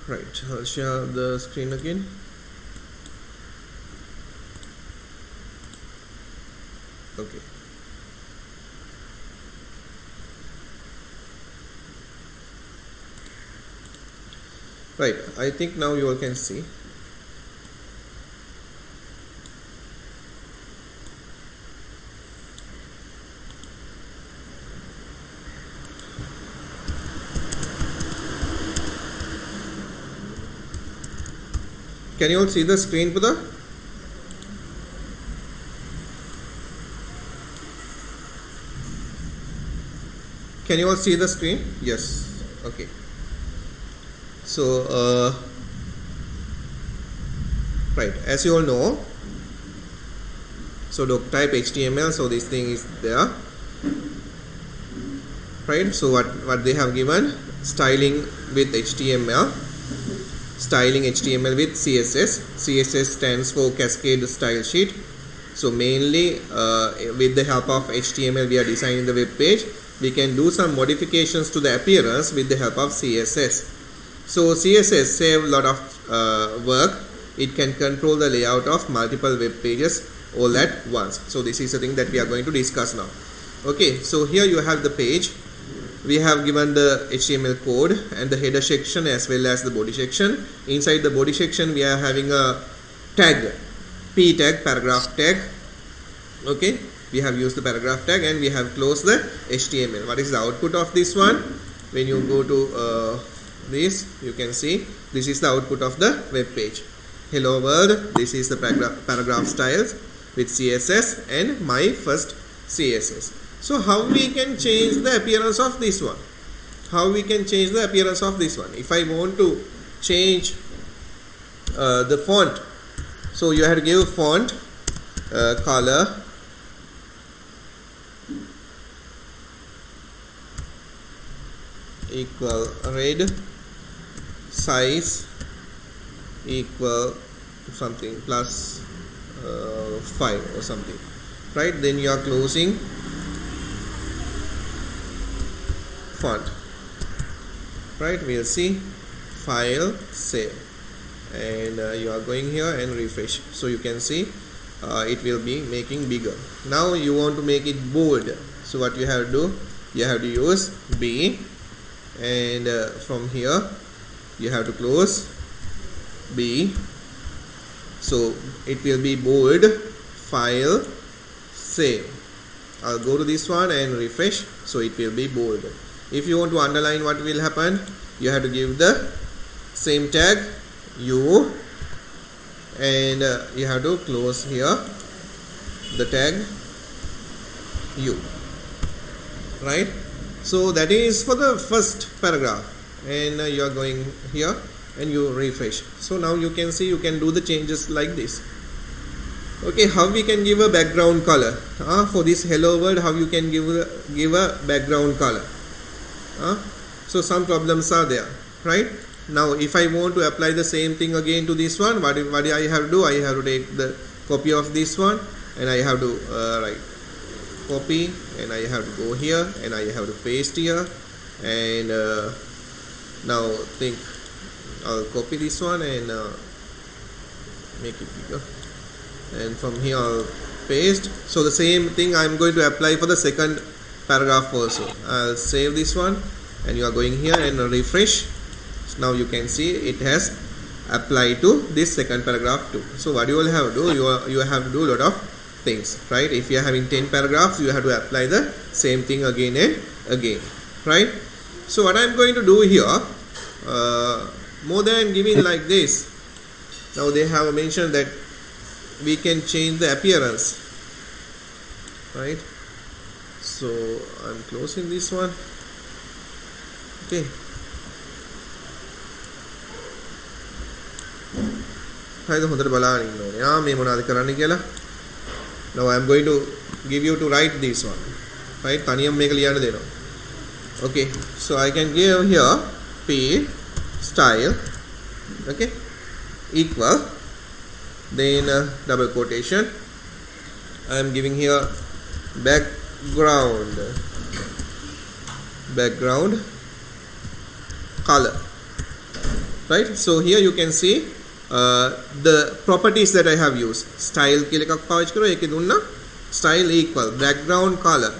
Right, I'll share the screen again. Okay. Right, I think now you all can see. Can you all see the screen, Pudha? Can you all see the screen? Yes. Okay. So, right, as you all know, so doc type HTML, so this thing is there. Right, so what they have given, styling with HTML, styling HTML with CSS. CSS stands for Cascade Style Sheet. So mainly with the help of HTML we are designing the web page. We can do some modifications to the appearance with the help of CSS. So CSS save a lot of work. It can control the layout of multiple web pages all at once. So this is the thing that we are going to discuss now. Okay, so here you have the page. We have given the HTML code and the header section as well as the body section. Inside the body section we are having a tag, p tag, paragraph tag. Okay, we have used the paragraph tag and we have closed the HTML. What is the output of this one? When you go to this, you can see this is the output of the web page. Hello world, this is the paragraph styles with CSS and my first CSS. So how we can change the appearance of this one? How we can change the appearance of this one? If I want to change the font, so you have to give font color equal red, size equal something plus 5 or something, right? Then you are closing font, right? We'll see file, save, and you are going here and refresh. So you can see it will be making bigger. Now you want to make it bold. So what you have to do, you have to use B, and from here you have to close B. So it will be bold, file, save. I'll go to this one and refresh. So it will be bold. If you want to underline, what will happen? You have to give the same tag U, and you have to close here the tag U, right? So that is for the first paragraph, and you are going here and you refresh. So now you can see you can do the changes like this. Okay, how we can give a background color for this hello world? How you can give a background color? So some problems are there, right? Now if I want to apply the same thing again to this one, what I have to do? I have to take the copy of this one and I have to write copy, and I have to go here and I have to paste here, and now think I'll copy this one and make it bigger, and from here I'll paste. So the same thing I'm going to apply for the second paragraph also. I'll save this one and you are going here and refresh. So now you can see it has applied to this second paragraph too. So what you will have to do, you have to do a lot of things, right? If you are having 10 paragraphs, you have to apply the same thing again and again, right? So what I'm going to do here, more than giving like this, now they have mentioned that we can change the appearance, right? So I'm closing this one. Okay. Now I'm going to give you to write this one, right? Okay, so I can give here p style, okay, equal, then double quotation. I am giving here background color, right? So here you can see the properties that I have used. Style කියලා එකක් පාවිච්චි කරා. ඒකේ දුන්නා style equal background color.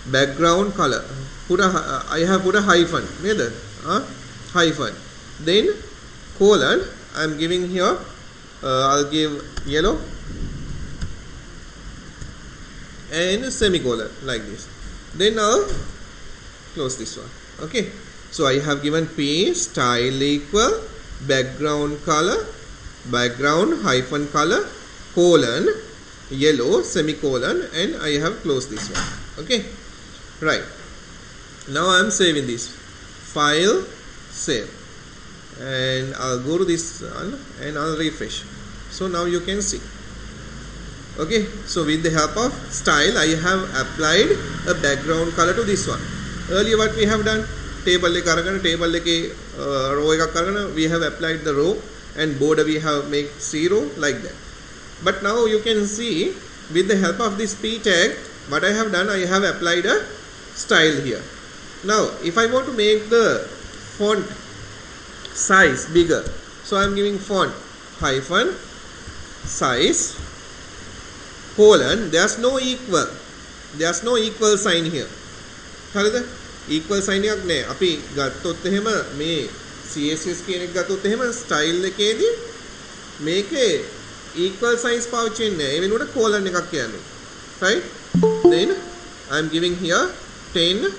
I have put a hyphen නේද? Hyphen. Then colon, I am giving here, I'll give yellow and semicolon like this. Then I'll close this one. Okay, so I have given P style equal background color, background hyphen color, colon, yellow, semicolon, and I have closed this one. Okay, right. Now I am saving this. File, save, and I'll go to this one and I'll refresh. So now you can see. Okay, so with the help of style I have applied a background color to this one. Earlier what we have done, table එක අරගෙන table එකේ row එකක් අරගෙන we have applied the row and border we have make 0 like that. But now you can see with the help of this p tag what I have done, I have applied a style here. Now if I want to make the font size bigger, so I am giving font hyphen size colon, there's no equal sign here. හරිද? equal sign එකක් නෑ. අපි ගත්තොත් එහෙම මේ CSS කියන එක ගත්තොත් එහෙම style එකේදී මේකේ equal signs පාවිච්චි වෙන්නේ නෑ. ඒ වෙනුවට colon එකක් කියන්නේ. Right? Then I am giving here 10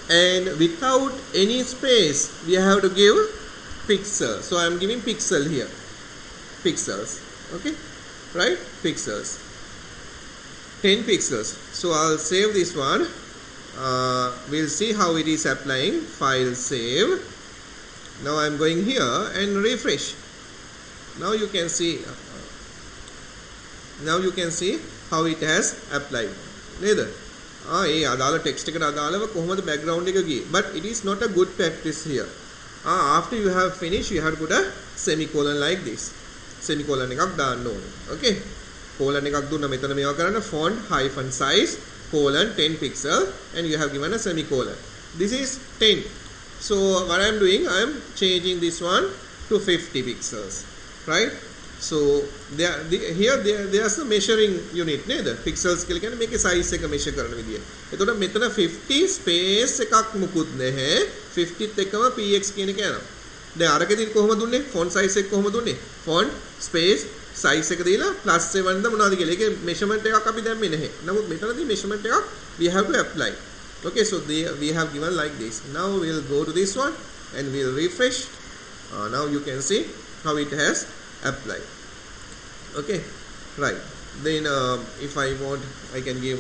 and without any space we have to give pixel. So I am giving pixel here. Pixels. Okay? Right? Pixels. 10 pixels. So I'll save this one. We'll see how it is applying. File, save. Now I'm going here and refresh. Now you can see how it has applied. Neither ඒ අදාළ text එකට අදාළව කොහොමද background එක ගියේ. But it is not a good practice here. After you have finished, you have to put a semicolon like this. Semicolon එකක් දාන්න ඕනේ. Okay, colon එකක් දුන්නා මෙතන මේවා කරන්න font hyphen size colon 10 pixel and you have given a semicolon. This is 10. So what I am doing, I am changing this one to 50 pixels, right? So there's a measuring unit නේද? pixels කියලා කියන්නේ මේකේ size එක measure කරන විදිය. එතකොට මෙතන 50 space එකක් මුකුත් නැහැ. 50ත් එකම px කියන එක යනවා. දැන් අරකෙදී කොහොමද දුන්නේ? font size එක කොහොමද දුන්නේ? font space size එක දීලා +7 ද මොනවද කියලා. ඒකේ measurement එකක් අපි දැම්මේ නැහැ. නමුත් මෙතනදී measurement එකක් we have to apply. Okay, so we have given like this. Now we'll go to this one and we'll refresh. Now you can see how it has applied. Okay, right. Then if I want, I can give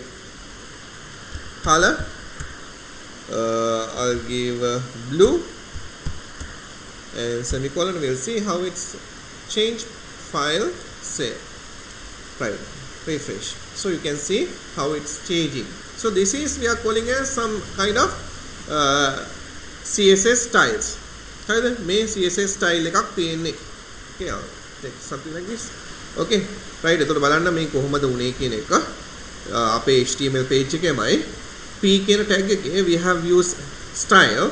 color. I'll give blue and semicolon. We'll see how it's changed. File, save. Right, refresh. So you can see how it's changing. So this is, we are calling as some kind of CSS styles. හරිද? මේ CSS style එකක් තියෙන්නේ. Okay, I'll take something like this. Okay, right. එතකොට බලන්න මේ කොහොමද උනේ කියන එක. අපේ HTML page එකේමයි p කියන tag එකේ we have used style.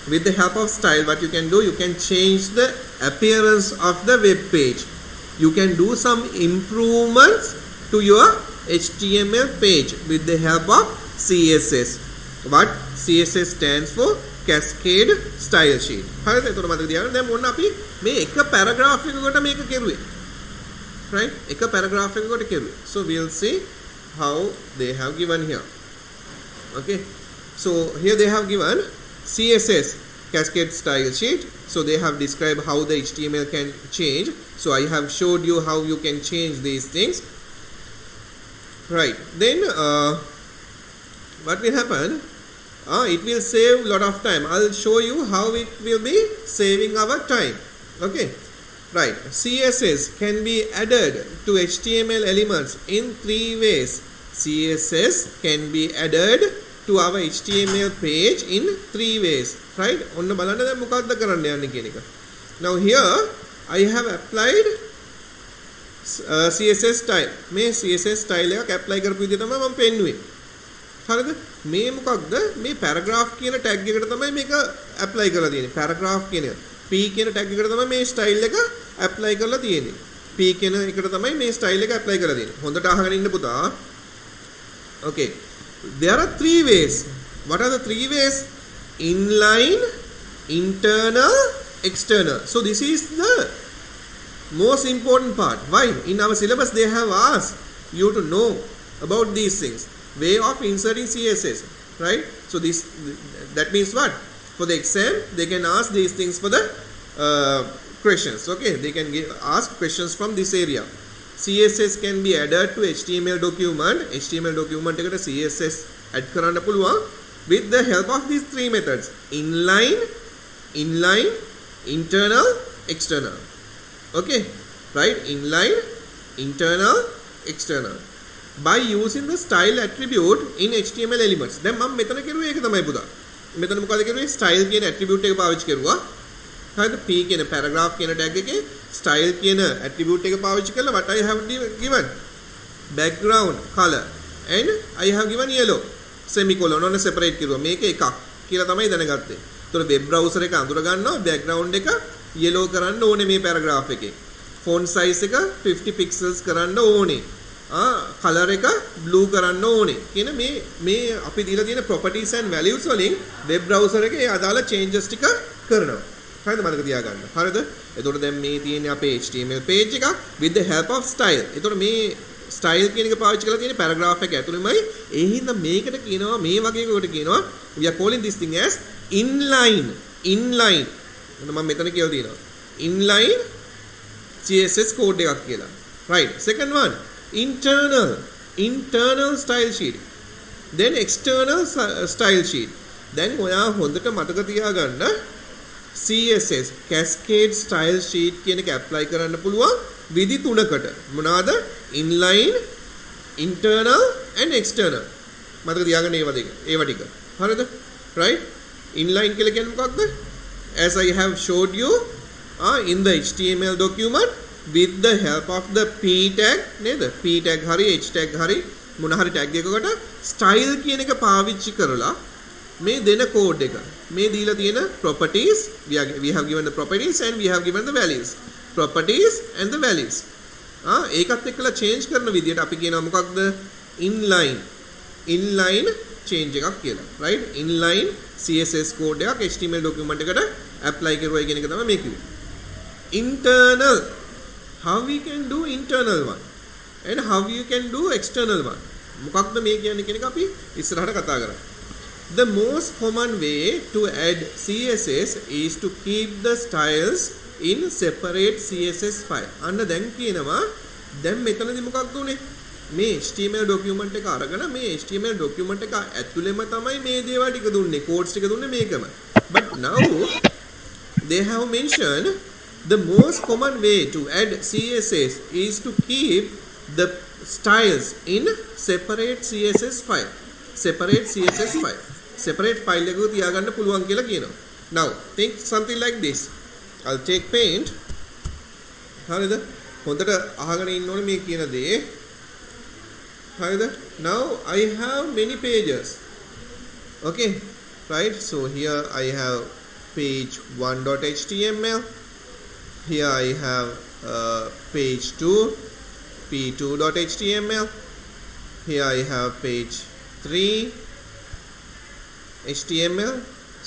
With the help of style, what you can do, you can change the appearance of the web page. You can do some improvements to your HTML page with the help of CSS. What CSS stands for? Cascade Style Sheet. හරිද? එතකොට මතක තියාගන්න. දැන් මොන්න අපි මේ එක paragraph එකකට මේක කෙරුවේ. Right? එක paragraph එකකට කෙරුවේ. So we'll see how they have given here. Okay. So here they have given CSS Cascade Style Sheet. So they have described how the HTML can change. So I have showed you how you can change these things. Right. Then what will happen? It will save a lot of time. I'll show you how it will be saving our time. Okay. Right. CSS can be added to HTML elements in 3 ways. CSS can be added to our HTML page in 3 ways. Right? ඔන්න බලන්න දැන් මොකක්ද කරන්න යන්නේ කියන එක. Now here I have applied CSS style. මේ CSS style එකක් apply කරපු විදිහ තමයි මම පෙන්නුවේ. හරිද? මේ මොකක්ද? මේ paragraph කියන tag එකට තමයි මේක apply කරලා තියෙන්නේ. paragraph කියන එක. P කියන tag එකට තමයි මේ style එක apply කරලා තියෙන්නේ. P කියන එකට තමයි මේ style එක apply කරලා තියෙන්නේ. හොඳට අහගෙන ඉන්න පුතා. Okay. There are three ways. What are the three ways? Inline, internal, external. So this is the most important part. Why? In our syllabus they have asked you to know about these things. Way of inserting CSS, right? So that means what? For the exam they can ask these things for the questions. Okay, they can ask questions from this area. CSS can be added to HTML document. HTML document එකට CSS add කරන්න පුළුවන් with the help of these three methods: inline, internal, external. Okay, right? Inline, internal, external. By using the style attribute in HTML elements. දැන් මම මෙතන කරුවේ ඒක තමයි පුතා. මෙතන මොකද කරුවේ? style කියන attribute එක පාවිච්චි කරුවා. හරිද? P කියන paragraph කියන tag එකේ style කියන attribute එක පාවිච්චි කරලා what I have given background color and I have given yellow semicolon ඔන්න separate කරුවා. මේක එකක් කියලා තමයි දැනගත්තේ. ඒතකොට web browser එක අඳුර ගන්නවා background එක yellow කරන්න ඕනේ මේ paragraph එකේ. font size එක 50 pixels කරන්න ඕනේ. color එක blue කරන්න ඕනේ කියන මේ අපි දීලා තියෙන properties and values වලින් web browser එකේ ඒ අදාළ changes ටික කරනවා. හරිද? මතක තියාගන්න. හරිද? එතකොට දැන් මේ තියෙන්නේ අපේ HTML page එක with the help of style. එතකොට මේ style කියන එක පාවිච්චි කරලා තියෙන්නේ paragraph එක ඇතුළෙමයි. ඒ හින්දා මේකට කියනවා මේ වගේ එකකට කියනවා we are calling this thing as inline. මම මෙතන කියලා තියෙනවා. inline CSS code එකක් කියලා. right. Second one internal style sheet, then external style sheet. then ඔයා හොඳට මතක තියාගන්න CSS cascade style sheet කියන එක apply කරන්න පුළුවන් විදි තුනකට. මොනවාද? inline, internal and external. මතක තියාගන්න ඒවා ටික. හරිද? right? inline කියලා කියන්නේ මොකක්ද? as I have showed you in the HTML document with the help of the P tag නේද? P tag හරි H tag හරි මොන හරි tag එකකට style කියන එක පාවිච්චි කරලා මේ දෙන code එක මේ දීලා තියෙන properties we have given the properties and we have given the values. properties and the values. ඒකත් එක්කලා change කරන විදියට අපි කියනවා මොකක්ද? inline change එකක් කියලා. right? inline CSS code එකක් HTML document එකට apply කරුවයි කියන එක තමයි මේ කිව්වේ. internal, how we can do internal one and how you can do external one. මොකක්ද මේ කියන්නේ කියන එක අපි ඉස්සරහට කතා කරමු. The most common way to add CSS is to keep the styles in separate CSS file. අන්න දැන් කියනවා දැන් මෙතනදී මොකක්ද උනේ? මේ HTML document එක අරගෙන මේ HTML document එක ඇතුළෙම තමයි මේ දේවල් ටික දුන්නේ. codes ටික දුන්නේ මේකම. But now they have mentioned the most common way to add CSS is to keep the styles in separate CSS file. separate file එකක තියාගන්න පුළුවන් කියලා කියනවා. Now think something like this. I'll take paint. හරිද? හොඳට අහගෙන ඉන්න ඕනේ මේ කියන දේ. හරිද? Now I have many pages. Okay, right? So here I have page 1.html. Here I have page 2, p2.html. Here I have page 3, HTML.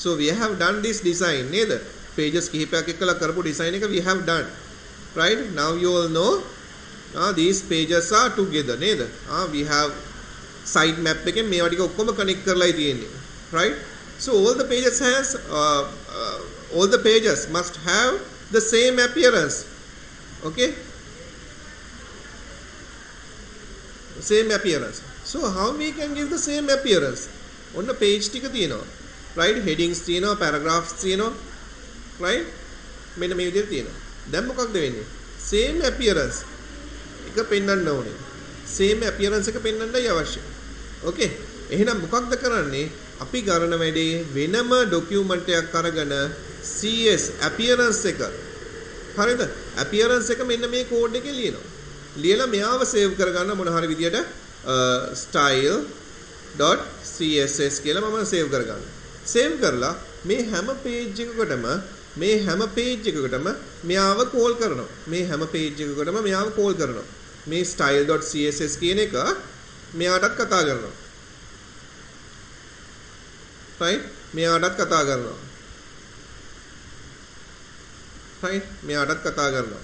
So we have done this design. Neither pages කිහිපයක් එක්කලා කරපු design එක we have done. Right? Now you all know these pages are together. Neither we have site map එකෙන් මේවා ටික ඔක්කොම connect කරලායි තියෙන්නේ. Right? So all the pages must have the same appearance. Okay? Same appearance. So how we can give the same appearance? On the page tika තියෙනවා. Right? Headings තියෙනවා, paragraphs තියෙනවා. Right? මෙන්න මේ විදිහට තියෙනවා. දැන් මොකක්ද වෙන්නේ? Same appearance එක පෙන්වන්න ඕනේ. Same appearance එක පෙන්වන්නයි අවශ්‍ය. Okay? එහෙනම් මොකක්ද කරන්නේ? අපි කරන වැඩේ වෙනම document එකක් අරගෙන CS appearance එක හරිද? appearance එක මෙන්න මේ code එකේ ලියනවා. ලියලා මෙයාව save කරගන්න මොන හරි විදියට style.css කියලා මම save කරගන්නවා. save කරලා මේ හැම page එකකටම මේ හැම page එකකටම මෙයාව call කරනවා. මේ හැම page එකකටම මෙයාව call කරනවා. මේ style.css කියන එක මෙයාටත් කතා කරනවා. right? මෙයාටත් කතා කරනවා. right? මෙයාටත් කතා කරනවා.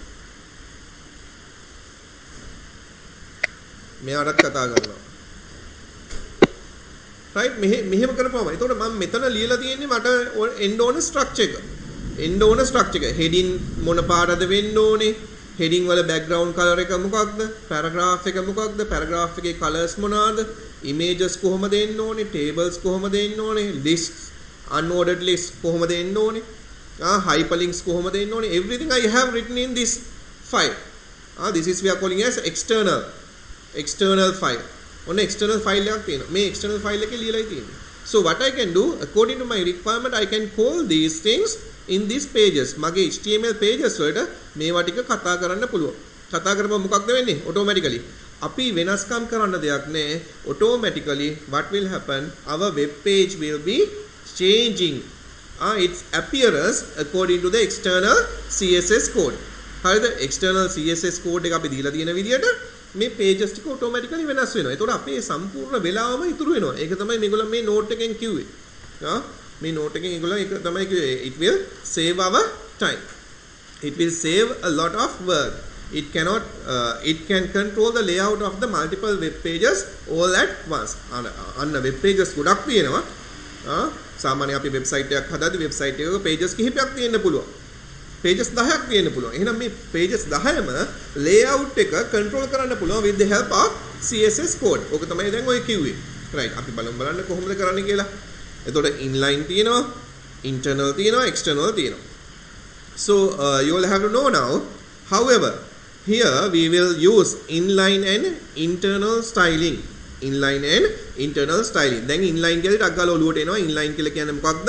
මෙයාටත් කතා කරනවා. right? මෙහෙම කරපුවම. එතකොට මම මෙතන ලියලා තියෙන්නේ මට end on structure එක. end on structure එක. heading මොන පාටද වෙන්න ඕනේ? heading වල background color එක මොකක්ද? paragraph එක මොකක්ද? paragraph එකේ colors මොනවාද? images කොහොමද එන්න ඕනේ? tables කොහොමද එන්න ඕනේ? lists unordered lists කොහොමද එන්න ඕනේ? hyperlinks කොහොමද එන්න ඕනේ? everything I have written in this file. This is we are calling as external file. On external file එකක් තියෙනවා. මේ external file එකේ ලියලායි තියෙන්නේ. So what I can do according to my requirement I can call these things in these pages. මගේ HTML pages වලට මේවා ටික කතා කරන්න පුළුවන්. කතා කරපුවා මොකක්ද වෙන්නේ? automatically. අපි වෙනස්කම් කරන්න දෙයක් නැහැ. automatically what will happen? Our web page will be changing its appearance according to the external CSS code. හරිද? external CSS code එක අපි දීලා තියෙන විදිහට මේ pages ටික automatically වෙනස් වෙනවා. ඒතකොට අපේ සම්පූර්ණ වෙලාවම ඉතුරු වෙනවා. ඒක තමයි මේගොල්ලෝ මේ note එකෙන් කිව්වේ. මේ note එකෙන් ඒගොල්ලෝ ඒක තමයි කිව්වේ. It will save our time. It will save a lot of work. It can control the layout of the multiple web pages all at once. අන්න web pages ගොඩක් තියෙනවා. සාමාන්‍ය අපි website එකක් හදාද්දි website එකක pages කිහිපයක් තියෙන්න පුළුවන්. pages 10ක් තියෙන්න පුළුවන්. එහෙනම් මේ pages 10ම layout එක control කරන්න පුළුවන් with the help of CSS code. ඕක තමයි දැන් ඔය කිව්වේ. right. අපි බලන්න කොහොමද කරන්නේ කියලා. එතකොට inline තියෙනවා, internal තියෙනවා, external තියෙනවා. So you will have to know now. However, here we will use inline and internal styling. Inline and internal styling. දැන් inline කියලා ටක් ගාලා ඔලුවට එනවා. inline කියලා කියන්නේ මොකක්ද?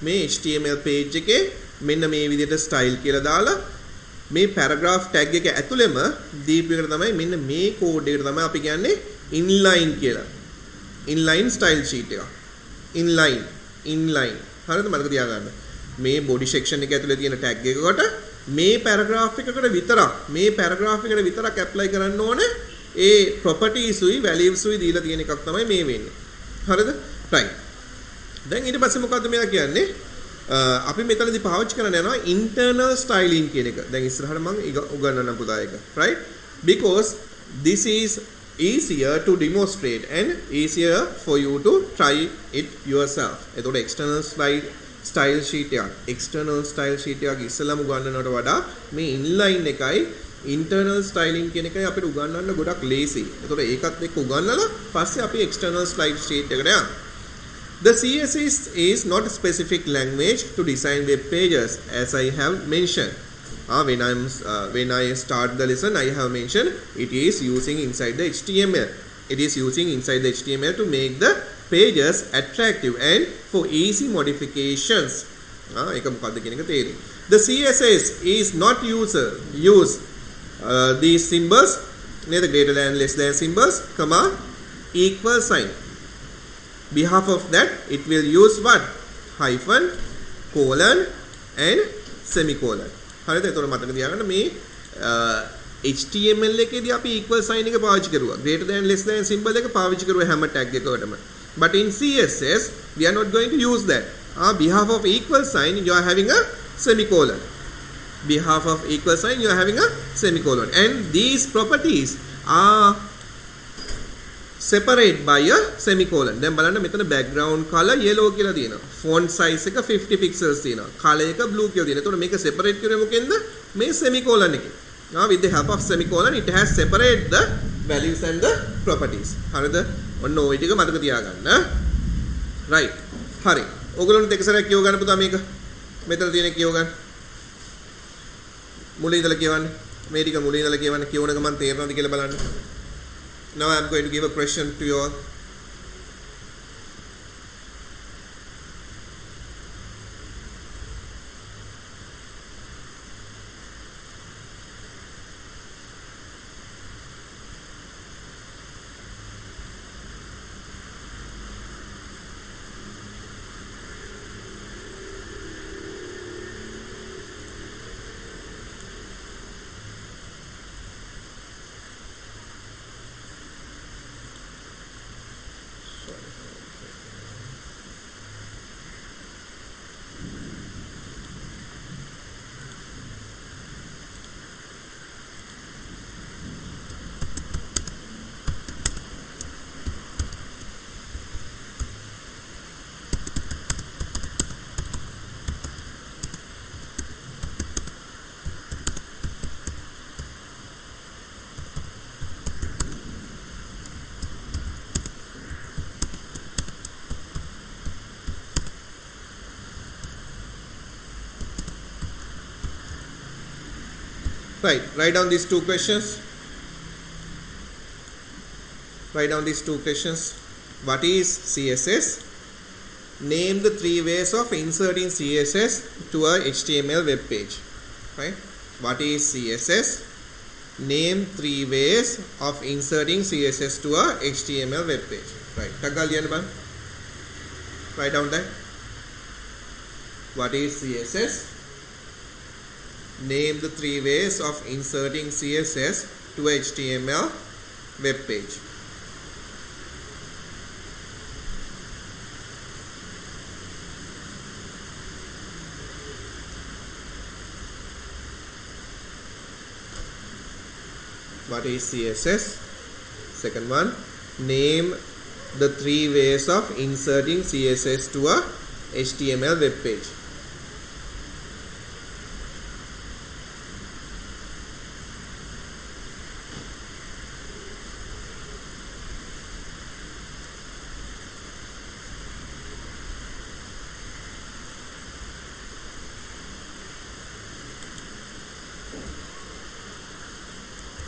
මේ HTML page එකේ මෙන්න මේ විදිහට style කියලා දාලා මේ paragraph tag එක ඇතුළෙම දීපු එකට තමයි මෙන්න මේ code එකට තමයි අපි කියන්නේ inline කියලා. inline style sheet එක. inline. හරිද? මතක තියාගන්න. මේ body section එක ඇතුලේ තියෙන tag එකකට මේ paragraph එකකට විතරක් apply කරන්න ඕනේ ඒ properties උයි values උයි දීලා තියෙන එකක් තමයි මේ වෙන්නේ. හරිද? right. දැන් ඊට පස්සේ මොකද්ද මෙයා කියන්නේ? අපි මෙතනදී පාවිච්චි කරන්න යනවා internal styling කියන එක. දැන් ඉස්සරහට මම උගන්වන්නම් පුතා එක. right? Because this is easier to demonstrate and easier for you to try it yourself. එතකොට external style sheet එකක් ඉස්සෙල්ලාම උගන්වනවට වඩා මේ inline එකයි internal styling කියන එකයි අපිට උගන්වන්න ගොඩක් ලේසි. එතකොට ඒකත් එක්ක උගන්වලා පස්සේ අපි external style sheet එකට යනවා. The CSS is not a specific language to design web pages, as I have mentioned. When I start the lesson, I have mentioned it is using inside the HTML. It is using inside the HTML to make the pages attractive and for easy modifications. The CSS is not use these symbols, neither greater than, less than symbols, comma, equal sign. Behalf of that, it will use what? Hyphen, colon and semicolon. හරිද? එතකොට මතක තියාගන්න මේ HTML එකේදී අපි equal sign එක පාවිච්චි කරුවා. greater than, less than symbol එක පාවිච්චි කරුවා හැම tag එකකටම. But in CSS, we are not going to use that. Behalf of equal sign, you are having a semicolon. Behalf of equal sign, you are having a semicolon. And these properties are separate by a semicolon. දැන් බලන්න මෙතන background color yellow කියලා තියෙනවා. font size එක 50 pixels තියෙනවා. color එක blue කියලා තියෙනවා. එතකොට මේක separate කරුවේ මොකෙන්ද? මේ semicolon එකෙන්. With the help of semicolon it has separate the values and the properties. හරිද? ඔන්න ওই ටික මතක තියාගන්න. right. හරි. ඔයගොල්ලෝ දෙක සැරයක් කියව ගන්න පුතා මේක. මෙතන තියෙන කියව ගන්න. මුලින් ඉඳලා කියවන්න. මේ ටික මුලින් ඉඳලා කියවන්න. කියවන ගමන් තේරෙනවද කියලා බලන්න. Now I am going to give a question to you all. Right, write down these two questions. Write down these two questions. What is CSS? Name the 3 ways of inserting CSS to a HTML web page. Right? What is CSS? Name 3 ways of inserting CSS to a HTML web page. Right. Write down that. What is CSS? Name the 3 ways of inserting CSS to a HTML web page. What is CSS? Second one, name the 3 ways of inserting CSS to a HTML web page.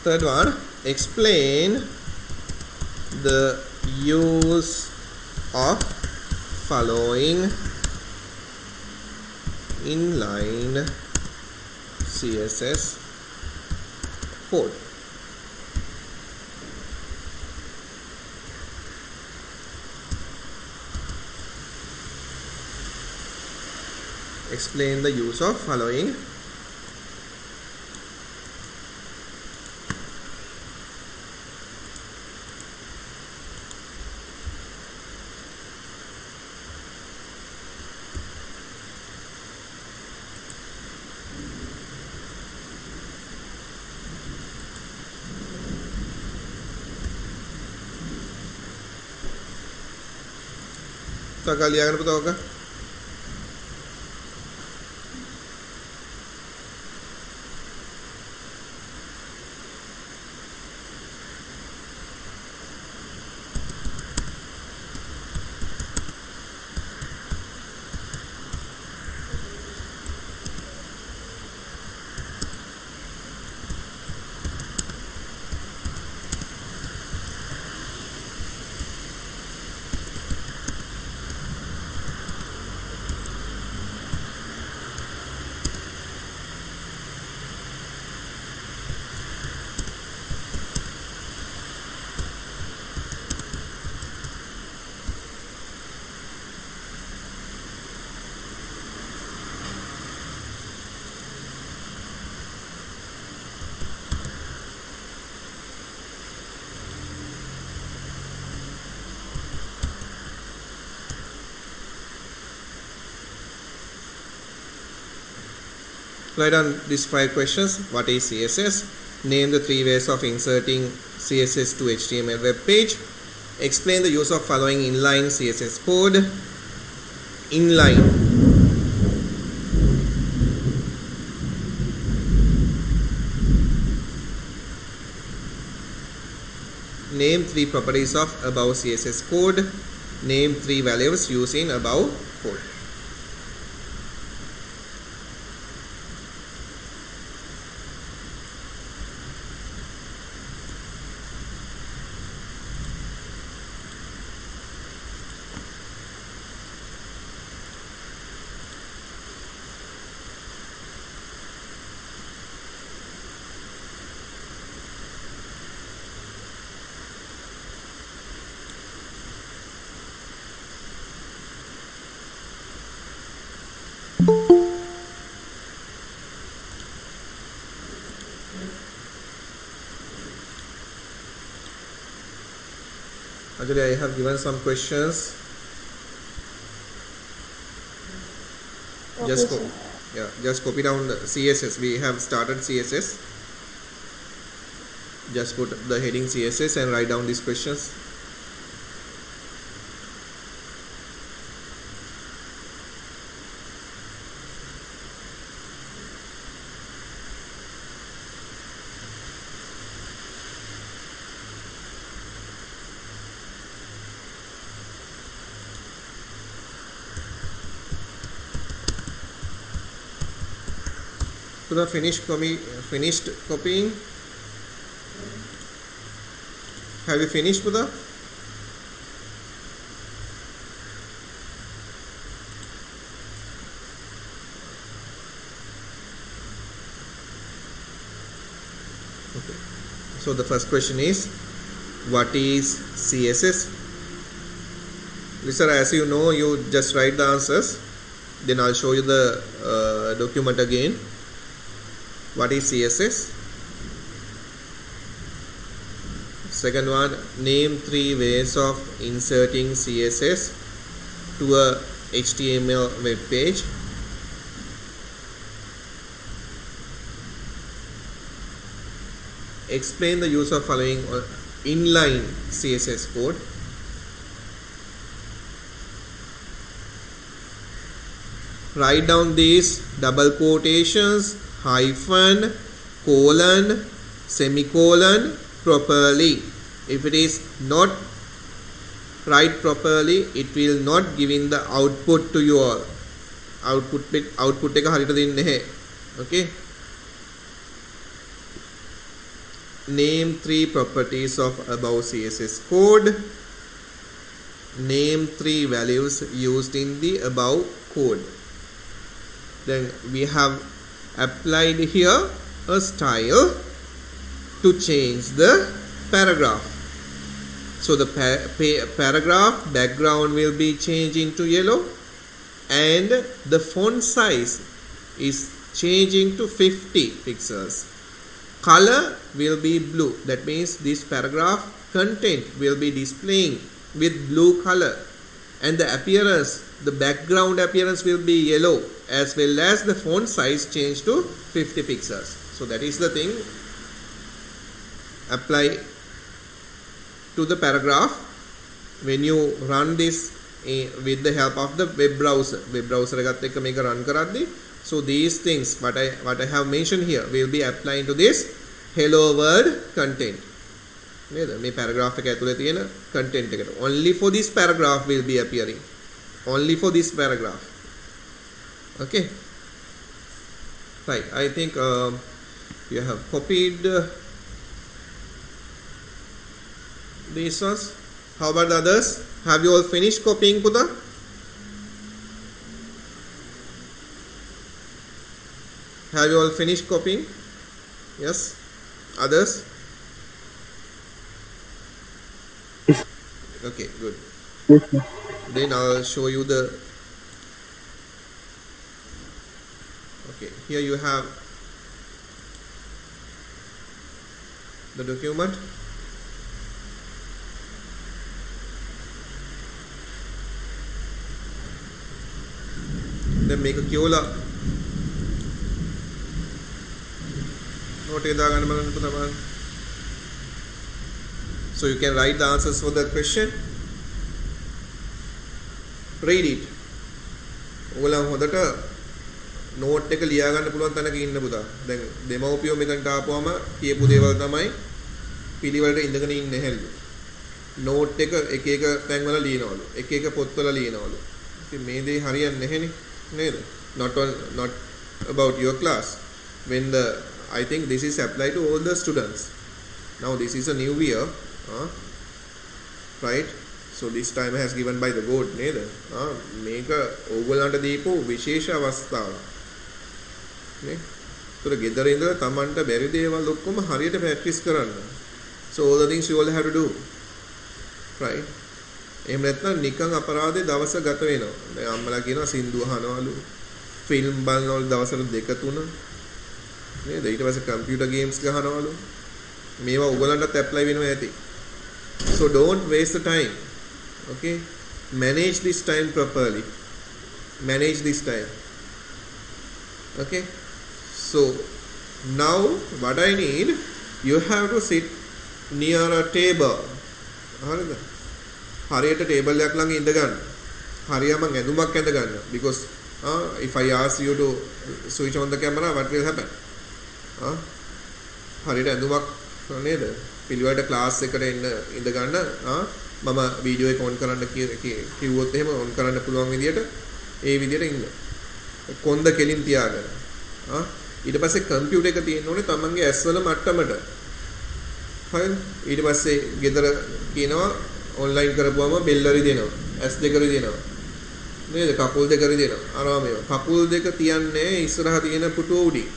Third one, explain the use of following inline CSS code. Explain the use of following तो क्या लिया पता होगा Write down these 5 questions. What is CSS? Name the 3 ways of inserting CSS to HTML web page. Explain the use of following inline CSS code. Inline. Name 3 properties of above CSS code. Name 3 values used in above code. Actually, I have given some questions. Okay, Just copy down the CSS. We have started CSS. Just put the heading CSS and write down these questions. So the finished finished copying? Have you finished, Buddha? Okay. So the first question is, what is CSS? Listen, as you know, you just write the answers. Then I'll show you the document again. What is CSS? Second one, name 3 ways of inserting CSS to a HTML web page. Explain the use of following inline CSS code. Write down these double quotations, hyphen, colon, semicolon properly. If it is not write properly, it will not give in the output to you all. Output එක හරියට දෙන්නේ නැහැ. Okay. Name 3 properties of above CSS code. Name 3 values used in the above code. Then we have applied here a style to change the paragraph. So the paragraph background will be changed into yellow and the font size is changing to 50 pixels. Color will be blue. That means this paragraph content will be displaying with blue color, and the appearance, the background appearance will be yellow, as well as the font size change to 50 pixels. So that is the thing. Apply to the paragraph when you run this with the help of the web browser. Web browser එකත් එක්ක මේක run කරද්දී, so these things what I have mentioned here will be applying to this hello world content. නේද? මේ paragraph එක ඇතුලේ තියෙන content එකට. Only for this paragraph will be appearing. Only for this paragraph. Okay. Right. I think you have copied these ones. How about the others? Have you all finished copying, Puda? Have you all finished copying? Yes. Others? Okay, good. Then I'll show you the. Okay, here you have the document. Then make a Kiola. So you can write the answers for the question. Read it. ඔයගොල්ලෝ හොඳට note එක ලියා ගන්න පුළුවන් තැනක ඉන්න පුතා. දැන් දෙමව්පියෝ මෙතනට ආපුවම කියපු දේවල් තමයි පිළිවෙලට ඉඳගෙන ඉන්නේ හැල්ලු. නෝට් එක එක එක තැන්වල ලියනවලු. එක එක පොත්වල ලියනවලු. ඉතින් මේ දේ හරියන්නේ නැහෙනේ නේද? Not about your class. When I think this is applied to all the students. Now this is a new year, right? So this time has given by the God නේද? මේක ඕගොල්ලන්ට දීපු විශේෂ අවස්ථාවක්. නේ? ඒතර ගෙදර ඉඳලා Tamanට බැරි දේවල් ඔක්කොම හරියට ප්‍රැක්ටිස් කරන්න. So all the things you all have to do. Right? එහෙම නැත්නම් නිකන් අපරාධේ දවස ගත වෙනවා. දැන් අම්මලා කියනවා සින්දු අහනවලු, ෆිල්ම් බලනවලු දවසට 2-3. නේද? ඊට පස්සේ කම්පියුටර් ගේම්ස් ගහනවලු. මේවා ඔයගලන්ටත් ඇප්ලයි වෙනවා ඇති. So don't waste the time. Okay? Manage this time properly. Manage this time. Okay? So now what I need, you have to sit near a table. හරිද? හරියට ටේබල් එකක් ළඟ ඉඳ ගන්න. හරියම ඇඳුමක් ඇඳ ගන්න. Because if I ask you to switch on the camera, what will happen? හරියට ඇඳුමක් නේද? පිළිවෙලට ක්ලාස් එකට ඉඳ ගන්න. මම වීඩියෝ එක ඔන් කරන්න කිව්වොත් එහෙම ඔන් කරන්න පුළුවන් විදියට ඒ විදියට ඉන්න. කොන්ද කෙලින් තියාගෙන. ඊට පස්සේ කම්පියුටර් එක තියෙන්න ඕනේ තමන්ගේ ඇස් වල මට්ටමට. හරිද? ඊට පස්සේ ගෙදර කියනවා ඔන්ලයින් කරපුවම බෙල්ලරි දෙනවා. ඇස් දෙකරි දෙනවා. නේද? කකුල් දෙකරි දෙනවා. අරවා මේවා. කකුල් දෙක තියන්නේ ඉස්සරහා තියෙන පුටුව උඩින්.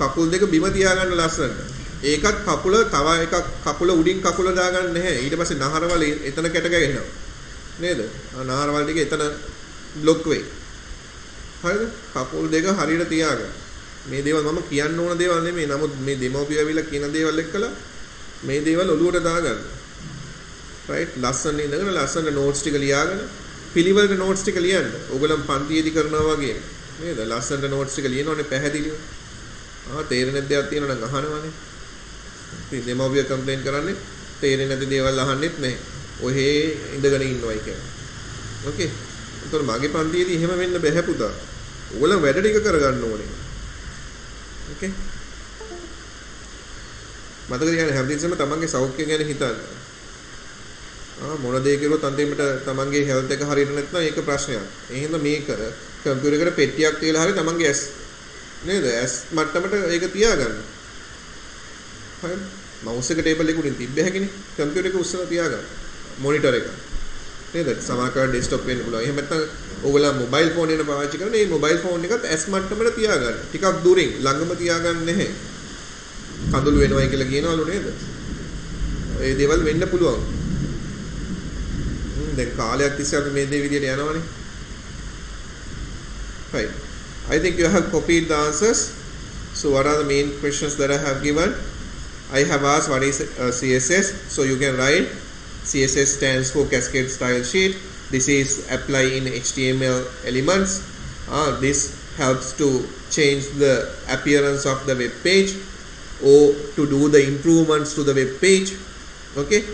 කකුල් දෙක බිම තියාගන්න ලස්සනට. ඒකත් කකුල තව එකක් කකුල උඩින් කකුල දාගන්න නැහැ. ඊට පස්සේ නහරවල එතන කැට ගැහෙනවා. නේද? නහරවල ටික එතන බ්ලොක් වෙයි. හරිද? කකුල් දෙක හරියට තියාගන්න. මේ දේවල් මම කියන්න ඕන දේවල් නෙමෙයි. නමුත් මේ දෙමෝපිය ඇවිල්ලා කියන දේවල් එක්කලා මේ දේවල් ඔලුවට දාගන්න. රයිට්? ලස්සන ඉඳගෙන ලස්සන නෝට්ස් ටික ලියාගෙන පිළිවෙලට නෝට්ස් ටික ලියන්න. ඕගොල්ලන් පන්තියේදී කරනවා වගේ. නේද? ලස්සනට නෝට්ස් ටික ලියනෝනේ පැහැදිලිව. තේරෙන්නේ දෙයක් තියෙනවා නම් අහනවානේ. ඉතින් දෙමෝපිය කම්ප්ලේන් කරන්නේ තේරෙන්නේ නැති දේවල් අහන්නෙත් නැහැ. ඔහේ ඉඳගෙන ඉන්නවයි කියන්නේ. ඕකේ. ඒතකොට මගේ පන්තියේදී එහෙම වෙන්න බැහැ පුතා. ඕගොල්ලන් වැඩ ටික කරගන්න ඕනේ. ඕකේ. මතක තියාගන්න හැමතිස්සෙම තමන්ගේ සෞඛ්‍යය ගැන හිතන්න. මොන දේ කරුවොත් අන්තිමට තමන්ගේ හෙල්ත් එක හරියට නැත්නම් ඒක ප්‍රශ්නයක්. ඒ හින්දා මේක කම්පියුටර් එකට පෙට්ටියක් තියලා හරි තමන්ගේ ඇස් නේද? ඇස් මට්ටමට ඒක තියාගන්න. හරිද? මවුස් එක ටේබල් එක උඩින් තිබ්බ හැකිනේ. කම්පියුටර් එක උස්සලා තියාගන්න. මොනිටර් එක. නේද? සමහරකට ඩෙස්ක්ටොප් වෙන්න පුළුවන්. එහෙම නැත්නම් ඕගොල්ලෝ මොබයිල් ෆෝන් එක පාවිච්චි කරන මේ මොබයිල් ෆෝන් එකත් ඇස් මට්ටමට තියාගන්න. ටිකක් දුරින් ළඟම තියාගන්න නැහැ. කඳුළු වෙනවයි කියලා කියනවලු නේද? ඒ දේවල් වෙන්න පුළුවන්. දැන් කාලයක් තිස්සේ අපි මේ දේ විදියට යනවනේ. Right. I think you have copied the answers. So what are the main questions that I have given? I have asked what is CSS. So you can write CSS stands for Cascade Style Sheet. This is apply in HTML elements. This helps to change the appearance of the web page or to do the improvements to the web page. Okay.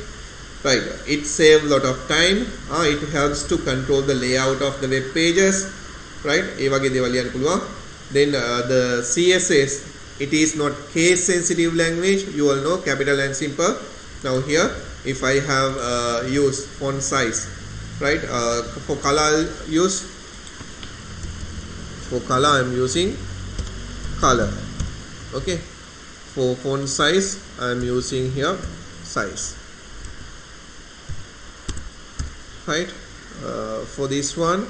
Right. It saves a lot of time. It helps to control the layout of the web pages. Right. ඒ වගේ දේවල් ලියන්න පුළුවන්. Then the CSS, it is not case sensitive language. You all know capital and simple. Now here if I have use font size, right? For color I'll use, for color I'm using color. Okay. For font size I'm using here size. Right. For this one,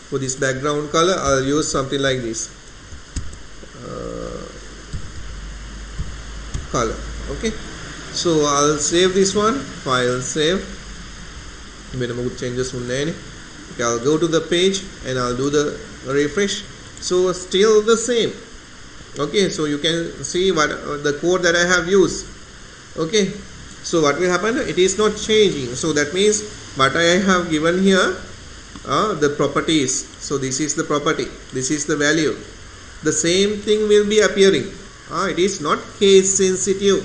for this background color I'll use something like this color. Okay. So I'll save this one, file save. Changes. Okay, I'll go to the page and I'll do the refresh. So still the same. Okay, so you can see what the code that I have used. Okay, so what will happen? It is not changing. So that means what I have given here, the properties. So this is the property, this is the value. The same thing will be appearing. It is not case sensitive.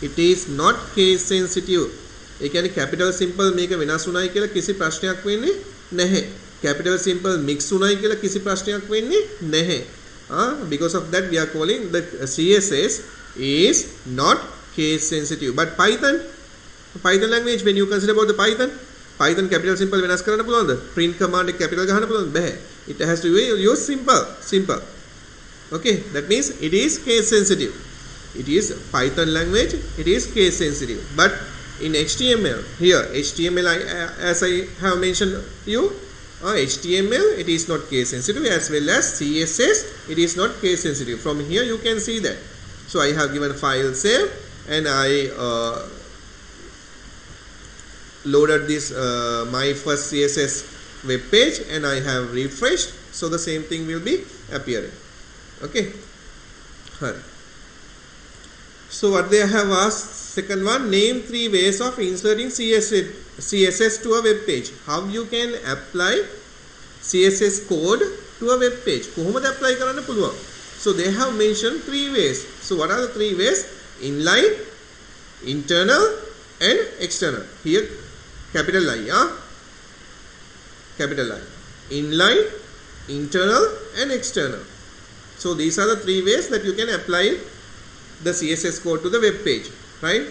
It is not case sensitive. ඒ කියන්නේ capital simple මේක වෙනස් වුණයි කියලා කිසි ප්‍රශ්නයක් වෙන්නේ නැහැ. capital simple mix වුණයි කියලා කිසි ප්‍රශ්නයක් වෙන්නේ නැහැ. Because of that we are calling the CSS is not case sensitive. But Python language, when you consider about the Python capital simple වෙනස් කරන්න පුළුවන්ද? print command එක capital ගහන්න පුළුවන්ද? බැහැ. It has to use simple. Okay, that means it is case sensitive. It is Python language, it is case sensitive. But in HTML, here HTML, as I have mentioned you, HTML it is not case sensitive, as well as CSS it is not case sensitive. From here you can see that. So I have given file save and I loaded this my first CSS web page and I have refreshed. So the same thing will be appearing. Okay. So what they have asked, second one, name 3 ways of inserting CSS to a web page. How you can apply CSS code to a web page. කොහොමද apply කරන්න පුළුවන්? So they have mentioned 3 ways. So what are the 3 ways? Inline, internal and external. Here capital I, capital I. Inline, internal and external. So these are the 3 ways that you can apply the CSS code to the web page, right?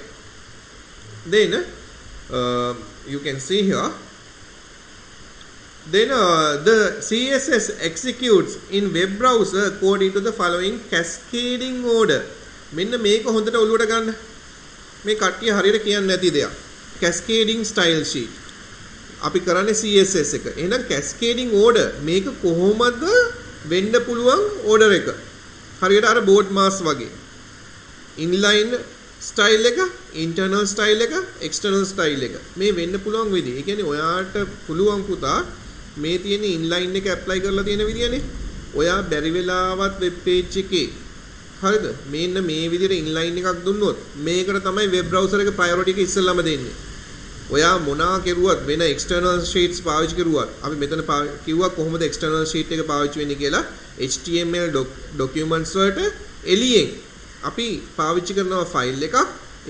Then you can see here Then the CSS executes in web browser according to the following cascading order. මෙන්න මේක හොඳට ඔලුවට ගන්න. මේ කට්ටිය හරියට කියන්නේ නැති දෙයක්. Cascading style sheet. අපි කරන්නේ CSS එක. එහෙනම් cascading order මේක කොහොමද වෙන්න පුළුවන් order එක. හරියට අර board mask වගේ. inline style එක, internal style එක, external style එක. මේ වෙන්න පුළුවන් විදිහ. ඒ කියන්නේ ඔයාට පුළුවන් පුතා මේ තියෙන inline එක apply කරලා තියෙන විදියනේ. ඔයා බැරි වෙලාවත් web page එකේ හරිද? මේන්න මේ විදිහට inline එකක් දුන්නොත් මේකට තමයි web browser එක priority එක ඉස්සෙල්ලාම දෙන්නේ. ඔයා මොනා කෙරුවත් වෙන external sheets පාවිච්චි කරුවත් අපි මෙතන කිව්වා කොහොමද external sheet එක පාවිච්චි වෙන්නේ කියලා HTML documents වලට එළියෙන් අපි පාවිච්චි කරනවා ෆයිල් එකක්.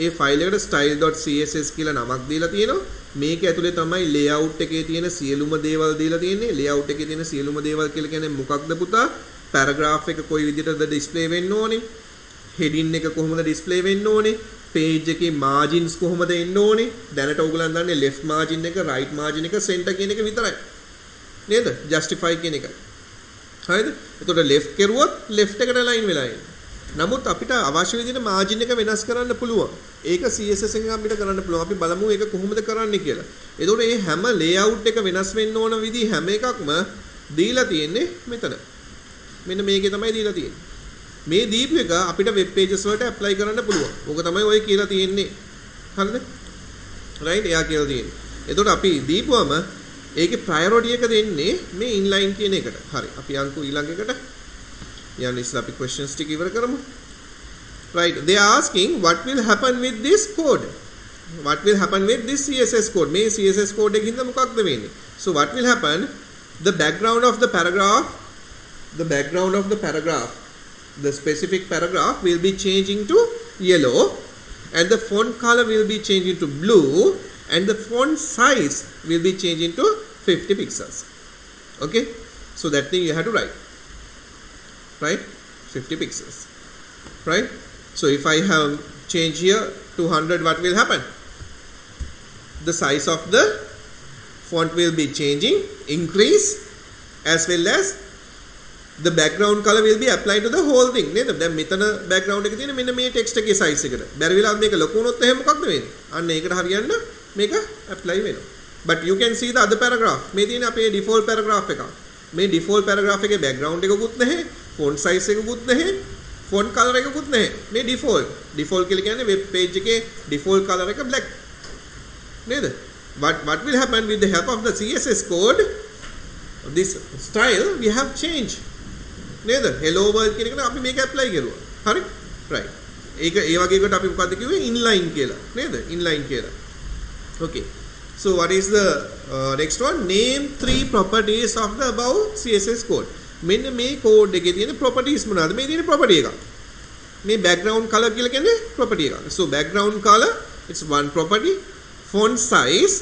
ඒ ෆයිල් එකට style.css කියලා නමක් දීලා තියෙනවා. මේක ඇතුලේ තමයි layout එකේ තියෙන සියලුම දේවල් දීලා තියෙන්නේ. layout එකේ තියෙන සියලුම දේවල් කියලා කියන්නේ මොකක්ද පුතා? paragraph එක කොයි විදිහටද display වෙන්න ඕනේ? heading එක කොහොමද display වෙන්න ඕනේ? page එකේ margins කොහොමද එන්න ඕනේ? දැනට ඔයගොල්ලන් දන්නේ left margin එක, right margin එක, center කියන එක විතරයි. නේද? justify කියන එක. හරිද? එතකොට left කෙරුවොත් left එකට line වෙලා එන්නේ. නමුත් අපිට අවශ්‍ය විදිහට margin එක වෙනස් කරන්න පුළුවන්. ඒක CSS එකෙන් අපිට කරන්න පුළුවන්. අපි බලමු ඒක කොහොමද කරන්නේ කියලා. එතකොට මේ හැම layout එක වෙනස් වෙන්න ඕන විදිහ හැම එකක්ම දීලා තියෙන්නේ මෙතන. මෙන්න මේකේ තමයි දීලා තියෙන්නේ. මේ දීපු එක අපිට web pages වලට apply කරන්න පුළුවන්. ඕක තමයි ඔය කියලා තියෙන්නේ. හරිද? right එයා කියලා තියෙන්නේ. එතකොට අපි දීපුවම ඒකේ priority එක දෙන්නේ මේ inline කියන එකට. හරි. අපි යන්කු ඊළඟ එකට. යන්න ඉස්සලා අපි questions ටික ඉවර කරමු. right, they are asking what will happen with this code? What will happen with this CSS code? මේ CSS code එකකින්ද මොකක්ද වෙන්නේ? So what will happen? The background of the paragraph, the specific paragraph will be changing to yellow, and the font color will be changing to blue, and the font size will be changing to 50 pixels. Okay, so that thing you have to write, right? 50 pixels, right? So if I have change here 200, what will happen? The size of the font will be changing, increase, as well as the background color will be applied to the whole thing. නේද? දැන් මෙතන background එකේ තියෙන මෙන්න මේ text එකේ size එකට. බැරි වෙලාවත් මේක ලොකු වුණොත් එහෙම මොකක්ද වෙන්නේ? අන්න ඒකට හරියන්න මේක apply වෙනවා. But you can see the other paragraph. මේ තියෙන අපේ default paragraph එක. මේ default paragraph එකේ background එකකුත් නැහැ, font size එකකුත් නැහැ, font color එකකුත් නැහැ. මේ default කියලා කියන්නේ web page එකේ default color එක black. නේද? What will happen with the help of the CSS code? This style we have changed. නේද? hello world කියන එකට අපි මේක apply කරුවා. හරි? right. ඒක ඒ වගේ එකට අපි මොකද්ද කිව්වේ? inline කියලා. නේද? inline කියලා. okay. So what is the next one? Name 3 properties of the above CSS code. මෙන්න මේ code එකේ තියෙන properties මොනවාද? මේ තියෙන property එක. මේ background color කියලා කියන්නේ property එක. So background color, it's one property. Font size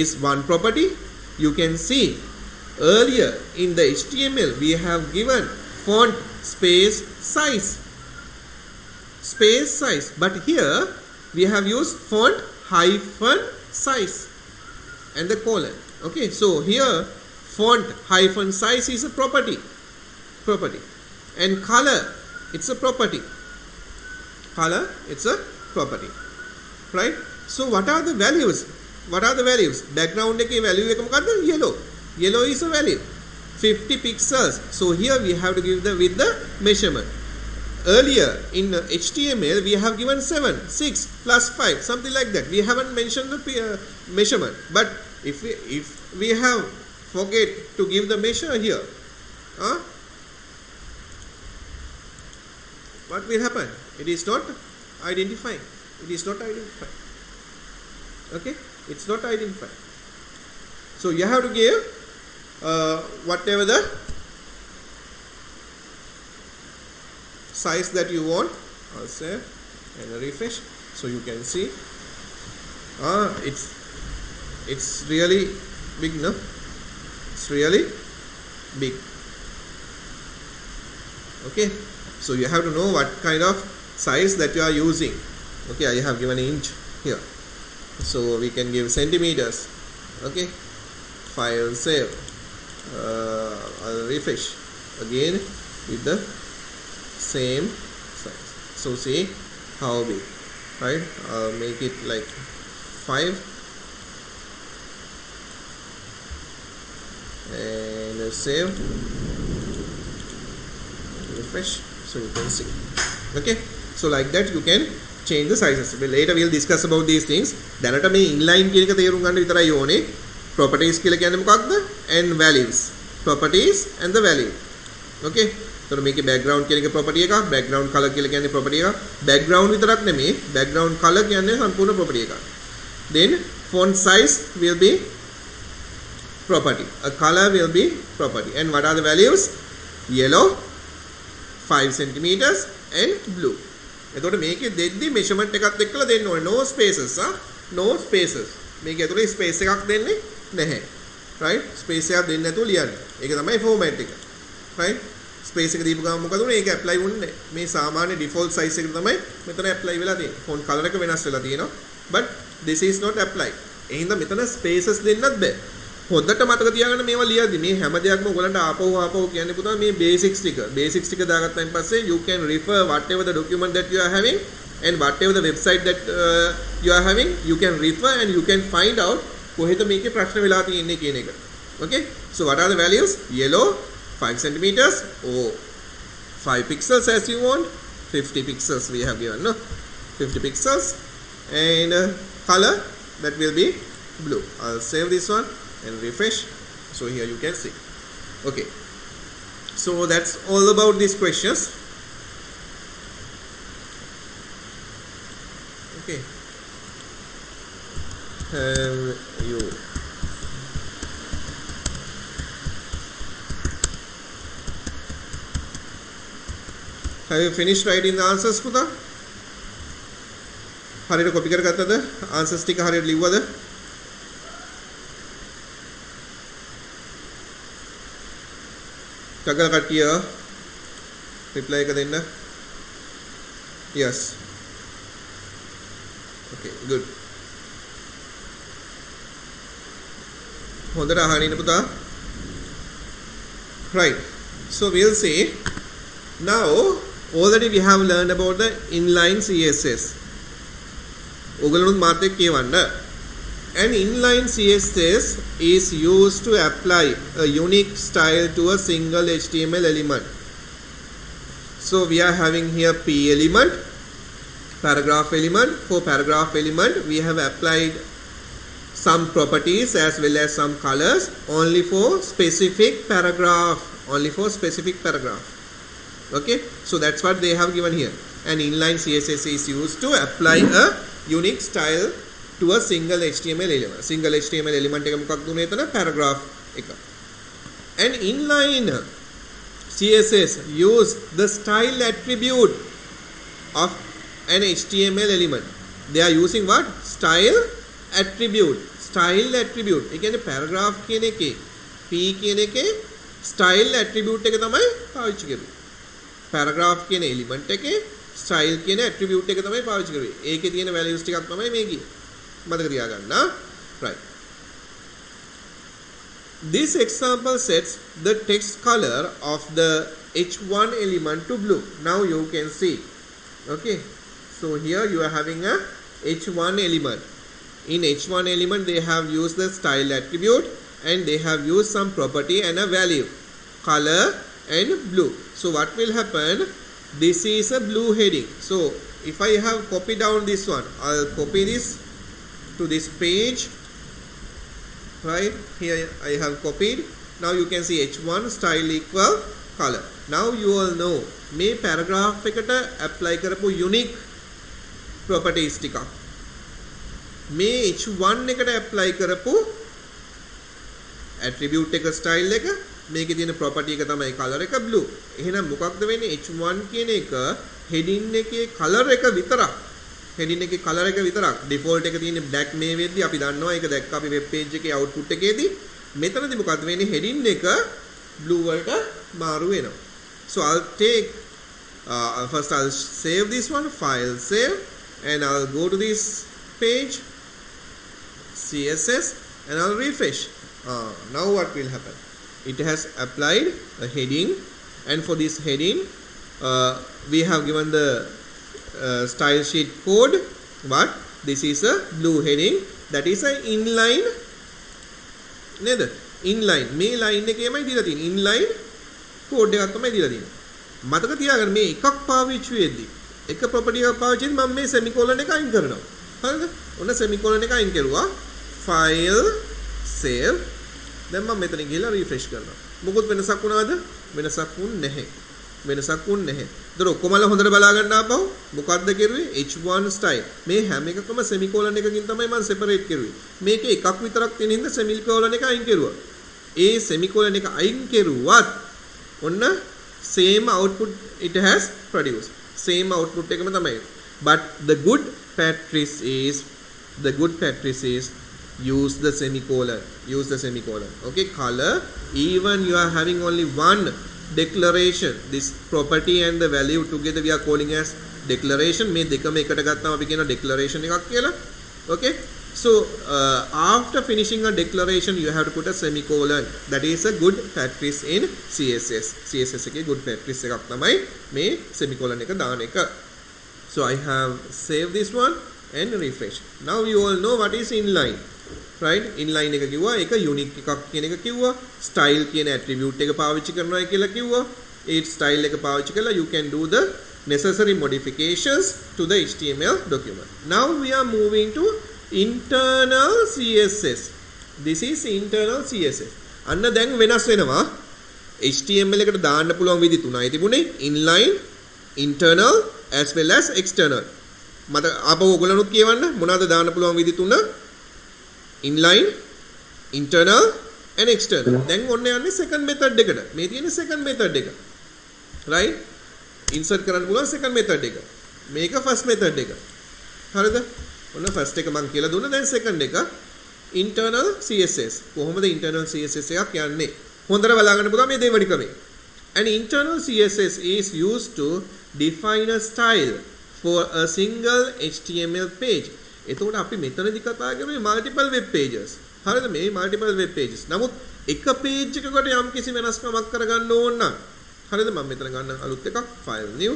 is one property. You can see earlier in the HTML we have given font space size, but here we have used font hyphen size and the colon. Okay, so here font hyphen size is a property, and color, it's a property, right? So what are the values? Background එකේ value එක මොකද්ද? Yellow is a value, 50 pixels. So here we have to give with the measurement. Earlier in HTML we have given 7, 6 plus 5, something like that. We haven't mentioned the measurement. But if we have forget to give the measure here, what will happen? It is not identifying. Okay, it's not identified. So you have to give whatever the size that you want. I'll save and refresh, so you can see. It's really big, no? It's really big. Okay, so you have to know what kind of size that you are using. Okay, I have given an inch here, so we can give centimeters. Okay, file save. I'll refresh again with the same size. So see how big, right? I'll make it like 5 and save, refresh, so you can see. Okay, so like that you can change the sizes. Later we'll discuss about these things. දැනට මේ inline කියන එක තේරුම් ගන්න විතරයි ඕනේ. Properties කියලා කියන්නේ මොකක්ද? And values. Properties and the value. Okay, so මේකේ background කියන එක property එකක්, background color කියලා කියන්නේ property එකක්. Background විතරක් නෙමෙයි, background color කියන්නේ සම්පූර්ණ property එකක්. Then font size will be property. A color will be property. And what are the values? Yellow 5 centimeters and blue. එතකොට මේකේ දෙද්දි measurement එකත් එක්කලා දෙන්න ඕනේ. No spaces, no spaces. මේක ඇතුලේ space එකක් දෙන්නේ නැහැ. Right? Space එකක් දෙන්නේ නැතුව ලියන්නේ. ඒක තමයි format එක. Right? Space එක දීපු ගමන් මොකද උනේ? ඒක apply වුණේ නැහැ. මේ සාමාන්‍ය default size එක තමයි මෙතන apply වෙලා තියෙන්නේ. Font color එක වෙනස් වෙලා තියෙනවා. But this is not applied. එහෙනම් මෙතන spaces දෙන්නත් බෑ. හොඳට මතක තියාගන්න මේවා ලියද්දි මේ හැම දෙයක්ම ඔයගලන්ට ආපහු කියන්න පුළුවන් මේ basics ටික දාගත්තාන් පස්සේ you can refer whatever the document that you are having and whatever the website that you are having, you can refer and you can find out කොහෙද මේකේ ප්‍රශ්න වෙලා තියෙන්නේ කියන එක. Okay, so what are the values? Yellow 5 centimeters or 5 pixels as you want. 50 pixels we have given, no? 50 pixels and color that will be blue. I'll save this one and refresh, so here you can see. Okay, so that's all about these questions. Okay, have you finished writing the answers පුතා? හරියට copy කරගත්තද? answers ටික හරියට ලිව්වද? Chakal කට්ටිය reply එක දෙන්න. Yes. Okay, good. හොඳට අහගෙන ඉන්න පුතා. Right. So we'll see. Now already we have learned about the inline CSS. ඔයගොල්ලොත් මාත් එක්ක කියවන්න. An inline CSS is used to apply a unique style to a single HTML element. So we are having here P element, paragraph element. For paragraph element, we have applied some properties as well as some colors only for specific paragraph. Okay, so that's what they have given here. An inline CSS is used to apply a unique style to a single HTML element. Single HTML element එක මොකක්ද උනේ එතන? paragraph එක. An inline CSS use the style attribute of an HTML element. They are using what? Style attribute. Style attribute. ඒ කියන්නේ paragraph කියන එකේ P කියන එකේ style attribute එක තමයි පාවිච්චි කරන්නේ. paragraph කියන element එකේ style කියන attribute එක තමයි පාවිච්චි කරන්නේ. ඒකේ තියෙන values ටිකක් තමයි මේකේ. මතක තියාගන්න. Right. This example sets the text color of the H1 element to blue. Now you can see. Okay. So here you are having a H1 element. In H1 element they have used the style attribute and they have used some property and a value. Color and blue. So what will happen? This is a blue heading. So if I have copied down this one, I'll copy this to this page. Right, here I have copied. Now you can see H1 style equal color. Now you all know මේ paragraph එකට apply කරපු unique properties ටික මේ H1 එකට apply කරපු attribute එක style එක මේකේ තියෙන property එක තමයි color එක blue. එහෙනම් මොකක්ද වෙන්නේ? H1 කියන එක heading එකේ color එක විතරක්. heading එකේ color එක විතරක්. default එක තියෙන්නේ black මේ වෙද්දි අපි දන්නවා ඒක දැක්ක අපි web page එකේ output එකේදී මෙතනදී මොකක්ද වෙන්නේ? heading එක blue වලට මාරු වෙනවා. So I'll take first I'll save this one, file save, and I'll go to this page CSS and I'll refresh. Now what will happen? It has applied a heading, and for this heading we have given the style sheet code, but this is a blue heading, that is a inline නේද? inline මේ line එකේමයි දීලා තියෙන්නේ. inline code එකක් තමයි දීලා තියෙන්නේ. මතක තියාගන්න මේ එකක් පාවිච්චි වෙද්දී එක property එකක් පාවිච්චි වෙද්දී මම මේ semicolon එක අයින් කරනවා. හරිද? ඔන්න semicolon එක අයින් කරුවා. file save. දැන් මම මෙතන ගිහලා refresh කරනවා. මොකොත් වෙනසක් වුණාද? වෙනසක් වුන්නේ නැහැ. වෙනසක් වුන්නේ නැහැ. ඒතර ඔක්කොමල හොඳට බලා ගන්න ආපහු මොකද්ද කරුවේ? H1 style. මේ හැම එකකම semicolon එකකින් තමයි මම separate කරුවේ. මේකේ එකක් විතරක් තියෙන හින්දා semicolon එක අයින් කරුවා. ඒ semicolon එක අයින් කරුවත් ඔන්න same output it has produced. Same output එකම තමයි. But the good practice is use the semicolon. Use the semicolon. Okay, color. Even you are having only one declaration, this property and the value together we are calling as declaration. මේ දෙකම එකට ගත්තම අපි කියන declaration එකක් කියලා. Okay, so after finishing a declaration you have to put a semicolon. That is a good practice in CSS එකේ good practice එකක් තමයි මේ semicolon එක දාන එක. So I have saved this one and refresh. Now you all know what is inline, right? inline එක කිව්වා ඒක unique එකක් කියන එක කිව්වා. style කියන attribute එක පාවිච්චි කරනවා කියලා කිව්වා. ඒ style එක පාවිච්චි කරලා you can do the necessary modifications to the HTML document. Now we are moving to internal CSS. This is internal CSS. අන්න දැන් වෙනස් වෙනවා. HTML එකට දාන්න පුළුවන් විදි තුනයි තිබුණේ. inline, internal as well as external. මට ආපහු ඔයගොල්ලන්වත් කියවන්න මොනවාද දාන්න පුළුවන් විදි තුන? inline, internal and external. දැන් ඔන්න යන්නේ second method එකට. මේ තියෙන්නේ second method එක. right? insert කරන්න පුළුවන් second method එක. මේක first method එක. හරිද? ඔන්න first එක මම කියලා දුන්නා. දැන් second එක internal CSS. කොහොමද internal CSS එකක් යන්නේ? හොඳට බලාගන්න පුළුවන් මේ දෙවෙනි ක්‍රමේ. An internal CSS is used to define a style for a single HTML page. එතකොට අපි මෙතනදී කතා කරන්නේ multiple web pages. හරිද? මේ multiple web pages. නමුත් එක page එකකට යම් කිසි වෙනස්කමක් කරගන්න ඕන නම් හරිද? මම මෙතන ගන්න අලුත් එකක් file new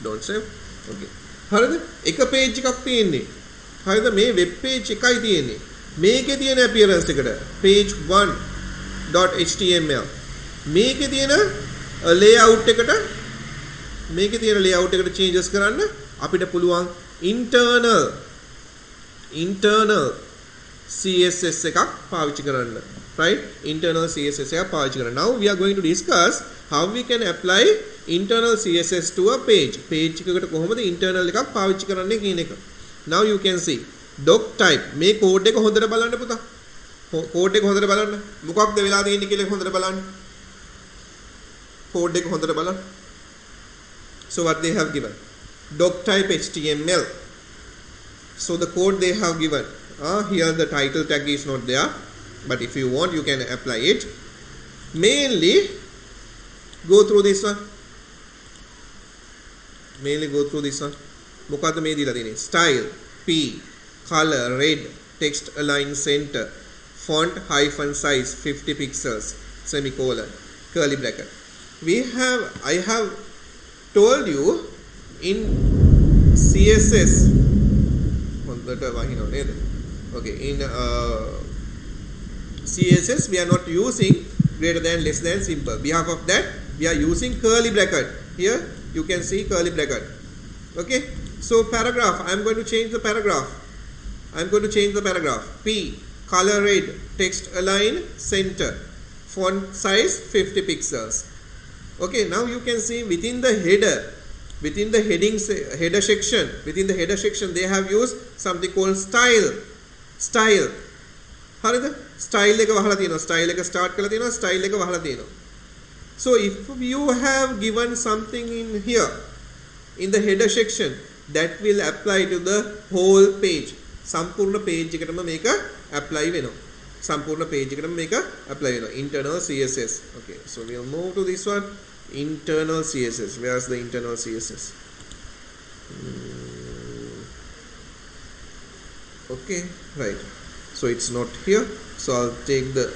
don't save. okay. හරිද? එක page එකක් තියෙන්නේ. හරිද? මේ web page එකයි තියෙන්නේ. මේකේ තියෙන appearance එකට page1.html මේකේ තියෙන layout එකට changes කරන්න අපිට පුළුවන් internal CSS එකක් පාවිච්චි කරන්න. right? internal CSS එකක් පාවිච්චි කරන්න. Now we are going to discuss how we can apply internal CSS to a page. page එකකට කොහොමද internal එකක් පාවිච්චි කරන්නේ කියන එක. Now you can see doc type. මේ code එක හොඳට බලන්න පුතා. code එක හොඳට බලන්න. මොකක්ද වෙලා තියෙන්නේ කියලා හොඳට බලන්න. code එක හොඳට බලන්න. So what they have given? doc type HTML. So the code they have given. Here the title tag is not there, but if you want you can apply it. Mainly go through this one. මොකද්ද මේ දීලා තියෙන්නේ? style p, color red, text align center, font hyphen size 50 pixels, semicolon, curly bracket. I have told you in CSS okay, in CSS we are not using greater than, less than, simple. Behalf of that we are using curly bracket. Here you can see curly bracket. Okay, so paragraph, I am going to change the paragraph. P, color red, text align center, font size 50 pixels. Okay, now you can see within the header section they have used something called style. හරිද? style එක වහලා තියෙනවා. style එක start කරලා තියෙනවා. style එක වහලා තියෙනවා. So if you have given something in here in the header section, that will apply to the whole page. සම්පූර්ණ page එකටම මේක apply වෙනවා. internal CSS. Okay, so we'll move to this one. internal CSS. Where's the internal CSS? Okay, right. so it's not here. So I'll take the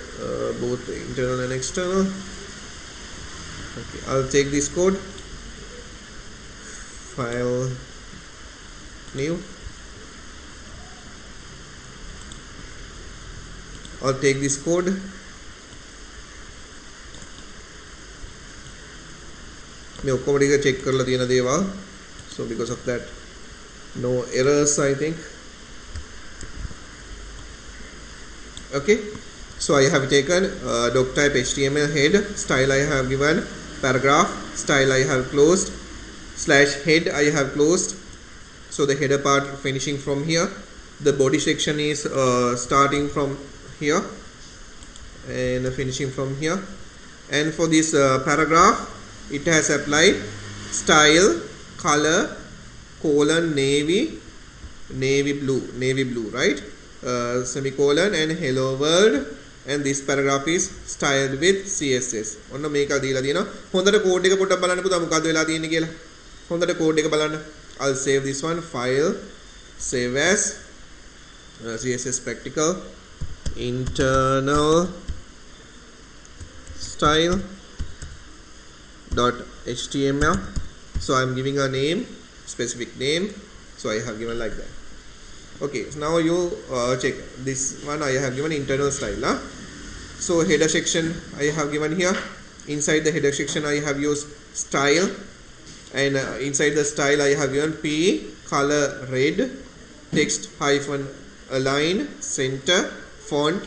both internal and external. Okay, I'll take this code, file, new. I'll take this code, मैं ඔක්කොම ටික check කරලා තියෙන දේවල්, so because of that no errors I think. Okay, so I have taken doc type HTML head, style I have given, paragraph, style I have closed, slash head I have closed, so the header part finishing from here, the body section is starting from here and finishing from here, and for this paragraph it has applied style, color, colon, navy blue, right? Semicolon and hello world, and this paragraph is styled with CSS. ඔන්න මේක දීලා තියෙනවා. හොඳට code එක පොඩ්ඩක් බලන්න පුතා මොකද්ද වෙලා තියෙන්නේ කියලා. හොඳට කෝඩ් එක බලන්න. I'll save this one, file, save as, CSS practical, internal style .html. So I'm giving a name, specific name, so I have given like that. Okay, so now you check this one. I have given internal style. So header section I have given here. Inside the header section I have used style, and inside the style I have given p color red, text hyphen align center, font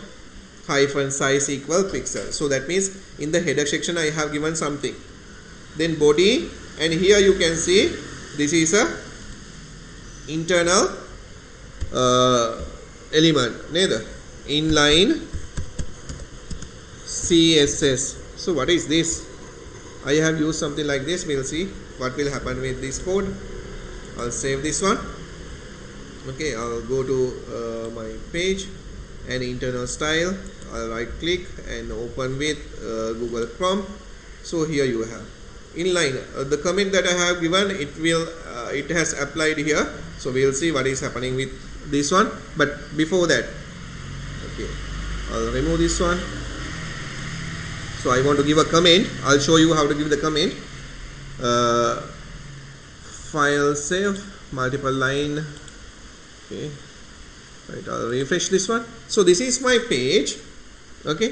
hyphen size equal pixel. So that means in the header section I have given something. Then body, and here you can see this is a internal element, neither inline CSS. So what is this? I have used something like this. We'll see what will happen with this code. I'll save this one. Okay, I'll go to my page and internal style. I'll right click and open with Google Chrome. So here you have inline, the comment that I have given, it has applied here, so we'll see what is happening with this one. But before that, okay, I'll remove this one. So I want to give a comment. I'll show you how to give the comment. File, save, multiple line. Okay, right, I'll refresh this one. So this is my page. Okay,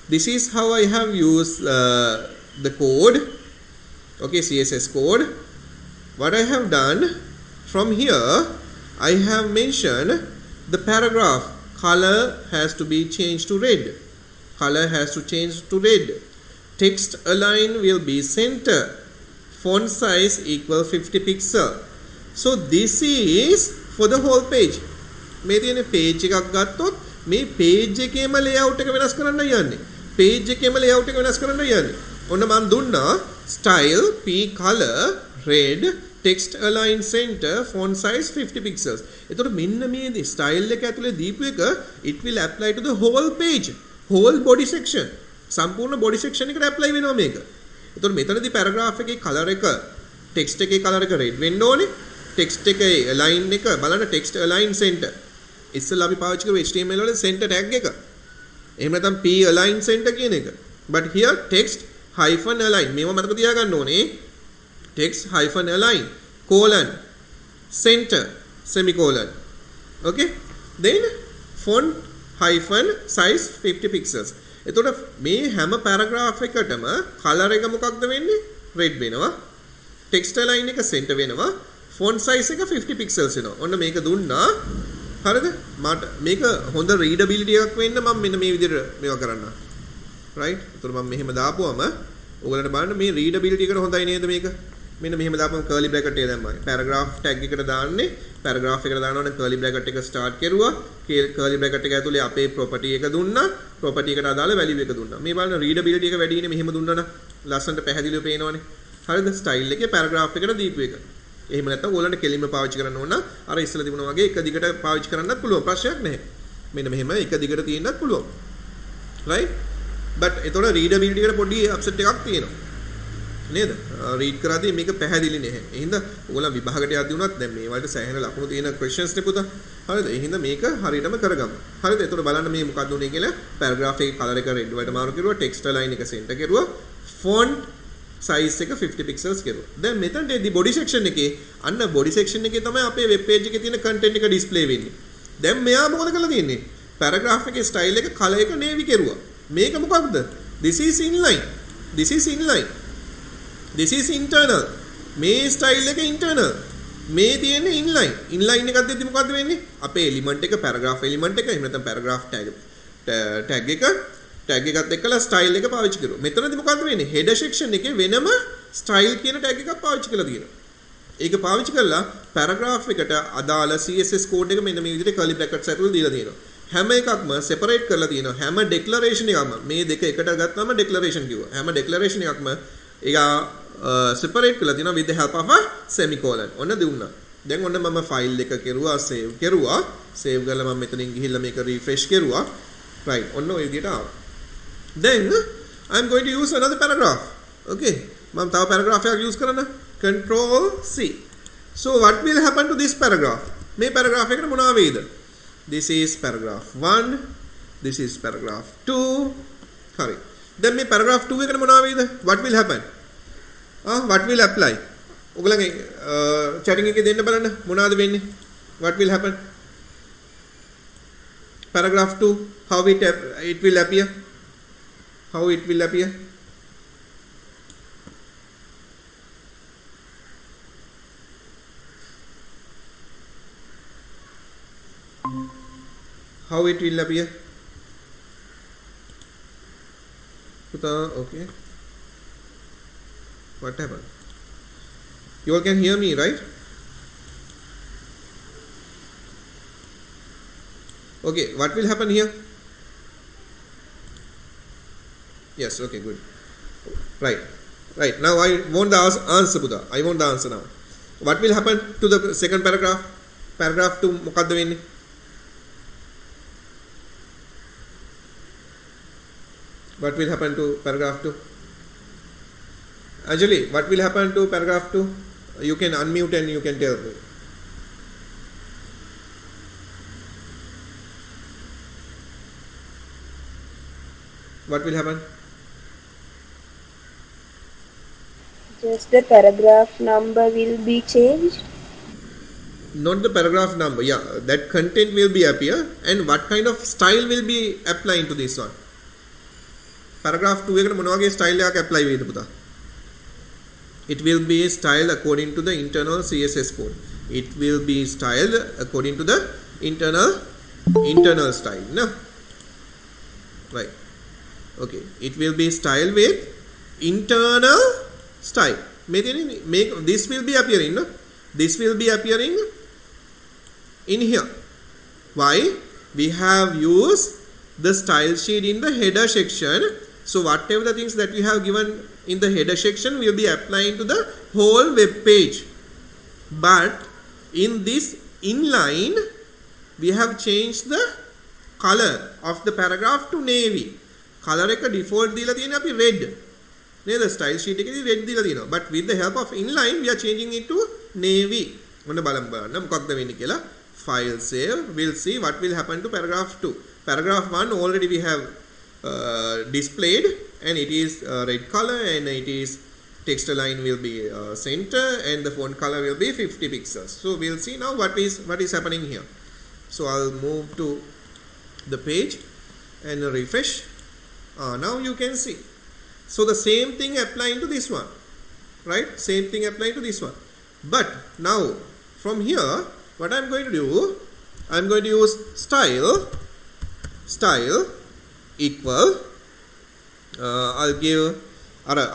this is how I have used the code. Okay, CSS code. What I have done from here, I have mentioned the paragraph color has to be changed to red. Color has to change to red. Text align will be center. Font size equal 50 pixel. So this is for the whole page. මේ තියෙන page එකක් ගත්තොත් මේ page එකේම layout එක වෙනස් කරන්න යන්නේ. Page එකේම layout එක වෙනස් කරන්න යන්නේ. ඔන්න මම දුන්නා style p color red, text align center, font size 50 pixels. එතකොට මෙන්න මේ style එක ඇතුලේ දීපු එක it will apply to the whole page, whole body section. සම්පූර්ණ body section එකට apply වෙනවා මේක. එතකොට මෙතනදී paragraph එකේ color එක, text එකේ color එක red වෙන්න ඕනේ. text එකේ align එක බලන්න text align center. ඉස්සෙල්ලා අපි පාවිච්චි කරුවේ HTML වල center tag එක. එහෙම නැත්නම් p align center කියන එක. But here text hyphen align, මේව මතක තියාගන්න ඕනේ. text hyphen align colon center semicolon. Okay, then font hyphen size 50 pixels. එතකොට මේ හැම paragraph එකටම color එක මොකක්ද වෙන්නේ? red වෙනවා. text align එක center වෙනවා. font size එක 50 pixels වෙනවා. ඔන්න මේක දුන්නා. හරිද? මට මේක හොඳ readability එකක් වෙන්න මම මෙන්න මේ විදිහට මේවා කරන්න. right? එතකොට මම මෙහෙම දාපුවම ඔයගලන්ට බලන්න මේ readability එකට හොඳයි නේද මේක? මෙන්න මෙහෙම දාපුවම curly bracket එක දැම්මා. paragraph tag එකට දාන්නේ paragraph එකට දානවනේ curly bracket එක start කරුවා. curly bracket එක ඇතුලේ අපේ property එක දුන්නා. property එකට අදාළ value එක දුන්නා. මේ බලන්න readability එක වැඩි ඉන්නේ මෙහෙම දුන්නා නම් ලස්සනට පැහැදිලිව පේනවනේ. හරිද? style එකේ paragraph එකට දීපු එක. එහෙම නැත්නම් ඔයගලන්ට කෙලින්ම පාවිච්චි කරන්න ඕන. අර ඉස්සෙල්ලා තිබුණා වගේ එක දිගට පාවිච්චි කරන්නත් පුළුවන්. ප්‍රශ්නයක් නැහැ. මෙන්න මෙහෙම එක දිගට තියෙන්නත් පුළුවන්. right? but එතකොට readability එකට පොඩි upset එකක් තියෙනවා. නේද? read කරද්දී මේක පැහැදිලි නැහැ. එහෙනම් ඔයගොල්ලෝ විභාගයට යද්දී උනත් දැන් මේ වලට සෑහෙන ලකුණු තියෙන questions නේ පුතා. හරිද? ඒ හින්දා මේක හරියටම කරගමු. හරිද? එතකොට බලන්න මේ මොකක්ද උනේ කියලා paragraph එකේ color එක red වලට මාරු කරුවා, text line එක center කරුවා, font size එක 50 pixels කරුවා. දැන් මෙතනදී body section එකේ අන්න body section එකේ තමයි අපේ web page එකේ තියෙන content එක display වෙන්නේ. දැන් මෙයා මොකද කරලා තියෙන්නේ? paragraph එකේ style එක color එක navy කරුවා. මේක මොකක්ද? This is inline. This is inline. This is internal. මේ style එක internal. මේ තියෙන්නේ inline. inline එකක් දෙද්දි මොකද්ද වෙන්නේ? අපේ element එක paragraph element එක එහෙම නැත්නම් paragraph tag එකත් එක්කලා style එක පාවිච්චි කරනවා. මෙතනදී මොකද්ද වෙන්නේ? header section එකේ වෙනම style කියන tag එකක් පාවිච්චි කරලා තියෙනවා. ඒක පාවිච්චි කරලා paragraph එකට අදාළ CSS code එක මෙන්න මේ විදිහට curly brackets ඇතුළේ දීලා තියෙනවා. හැම එකක්ම separate කරලා තියෙනවා. හැම declaration එකක්ම මේ දෙක එකට ගත්තාම declaration කිව්වා. හැම declaration එකක්ම ඒක separate කරලා තියෙනවා with the help of a semicolon. ඔන්න දුන්නා. දැන් ඔන්න මම file එක කෙරුවා save කෙරුවා. save කරලා මම මෙතනින් ගිහිල්ලා මේක refresh කෙරුවා. right. ඔන්න ඔය විදිහට ආවා. Then I'm going to use another paragraph. Okay. මම තව paragraph එකක් use කරන්න. Control C. So what will happen to this paragraph? මේ paragraph එකට මොනවා වෙයිද? This is paragraph 1. This is paragraph 2. හරි. දැන් මේ paragraph 2 එකට මොනවා වෙයිද? What will happen? What will apply? ඔයගලගේ chatting එකේ දෙන්න බලන්න මොනවද වෙන්නේ? What will happen? Paragraph 2, how it will appear? How it will appear? How it will appear? Okay. What happened? You all can hear me, right? Okay, what will happen here? Yes, okay, good. Right. Now I want the answer, Buddha. I want the answer now. What will happen to the second paragraph? Paragraph 2, මොකද්ද වෙන්නේ? What will happen to paragraph 2? Anjali, what will happen to paragraph 2? You can unmute and you can tell me. What will happen? Just the paragraph number will be changed. Not the paragraph number. Yeah, that content will be appear, and what kind of style will be applying to this one? Paragraph 2 එකට මොන වගේ style එකක් apply වෙයිද පුතා? It will be styled according to the internal CSS code. It will be styled according to the internal style. No? Right. Okay. It will be styled with internal style. This will be appearing. No? This will be appearing in here. Why? We have used the style sheet in the header section. So whatever the things that we have given in the header section will be applying to the whole web page. But in this inline, we have changed the color of the paragraph to navy. Color එක default දීලා තියෙන්නේ අපි red. නේද? style sheet එකේදී red දීලා තියෙනවා. But with the help of inline, we are changing it to navy. ඔන්න බලන්න මොකක්ද වෙන්නේ කියලා. File save. We'll see what will happen to paragraph 2. Paragraph 1 already we have displayed, and it is red color, and it is text line will be center, and the font color will be 50 pixels. So we'll see now what is happening here. So I'll move to the page and refresh. Now you can see. So the same thing applying to this one, right? Same thing applying to this one. But now from here, what I'm going to do, I'm going to use style equal. I'll give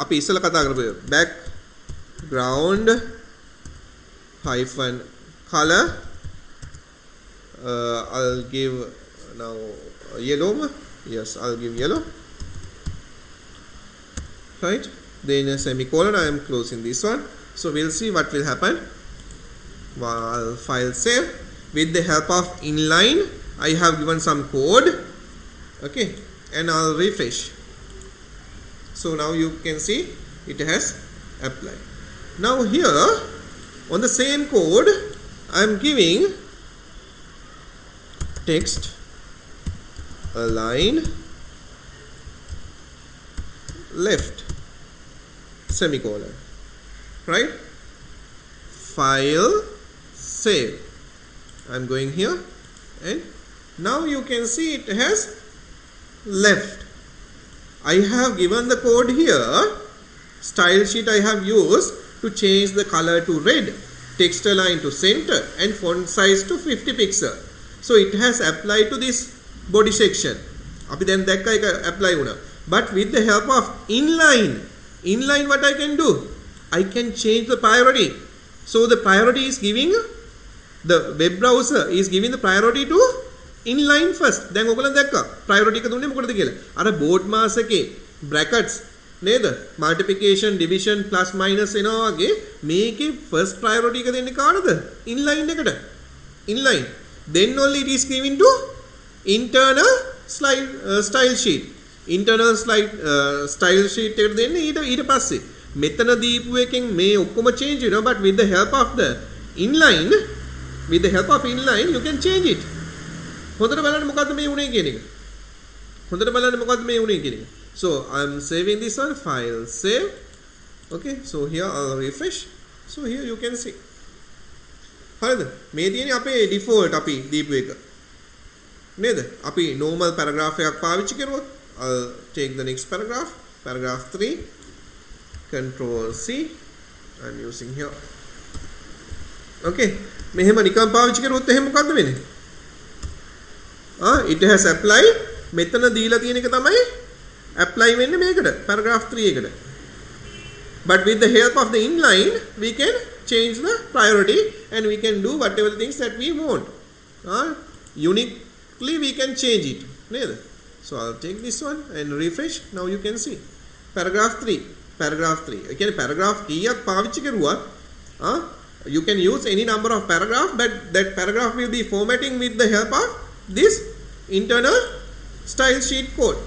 අපි ඉස්සෙල්ලා කතා කරපු background hyphen color. I'll give now yellow. Yes, I'll give yellow. Right, then a semicolon. I am closing this one. So we'll see what will happen. I'll file save. With the help of inline, I have given some code. Okay, and I'll refresh. So now you can see it has applied. Now here on the same code, I am giving text align left semicolon, right? File, save. I'm going here, and now you can see it has left. I have given the code here. Style sheet I have used to change the color to red, text align to center, and font size to 50 pixel. So it has applied to this body section. අපි දැන් දැක්ක එක apply වුණා. But with the help of inline what I can do? I can change the priority. So the priority is giving, the web browser is giving the priority to inline first. දැන් ඔයගොල්ලෝ දැක්කා priority එක දුන්නේ මොකටද කියලා. අර board mass එකේ brackets නේද? multiplication, division, plus minus එනවා වගේ මේකේ first priority එක දෙන්නේ කාටද? inline එකට. Inline. Then only it is given to internal style sheet. Internal style sheet එකට දෙන්නේ ඊට පස්සේ. මෙතන දීපු එකෙන් මේ ඔක්කොම change වෙනවා, but with the help of inline you can change it. හොඳට බලන්න මොකද්ද මේ උනේ කියන එක. හොඳට බලන්න මොකද්ද මේ උනේ කියන එක. So I'm saving this one, file, save. Okay, so here I'll refresh. So here you can see. හරිද? මේ තියෙන්නේ අපේ default අපි දීපු එක. නේද? අපි normal paragraph එකක් පාවිච්චි කරුවොත් I'll take the next paragraph, paragraph 3, control C. I'm using here. Okay, මෙහෙම නිකන් පාවිච්චි කරුවොත් එහෙම මොකද්ද වෙන්නේ? It has applied. මෙතන දීලා තියෙන එක තමයි apply වෙන්නේ මේකට, paragraph 3 එකට. But with the help of the inline we can change the priority and we can do whatever things that we want. Uniquely we can change it. නේද? So I'll take this one and refresh. Now you can see paragraph 3. ඒ කියන්නේ paragraph කීයක් පාවිච්චි කරුවත් you can use any number of paragraph, but that paragraph will be formatting with the help of this internal style sheet code.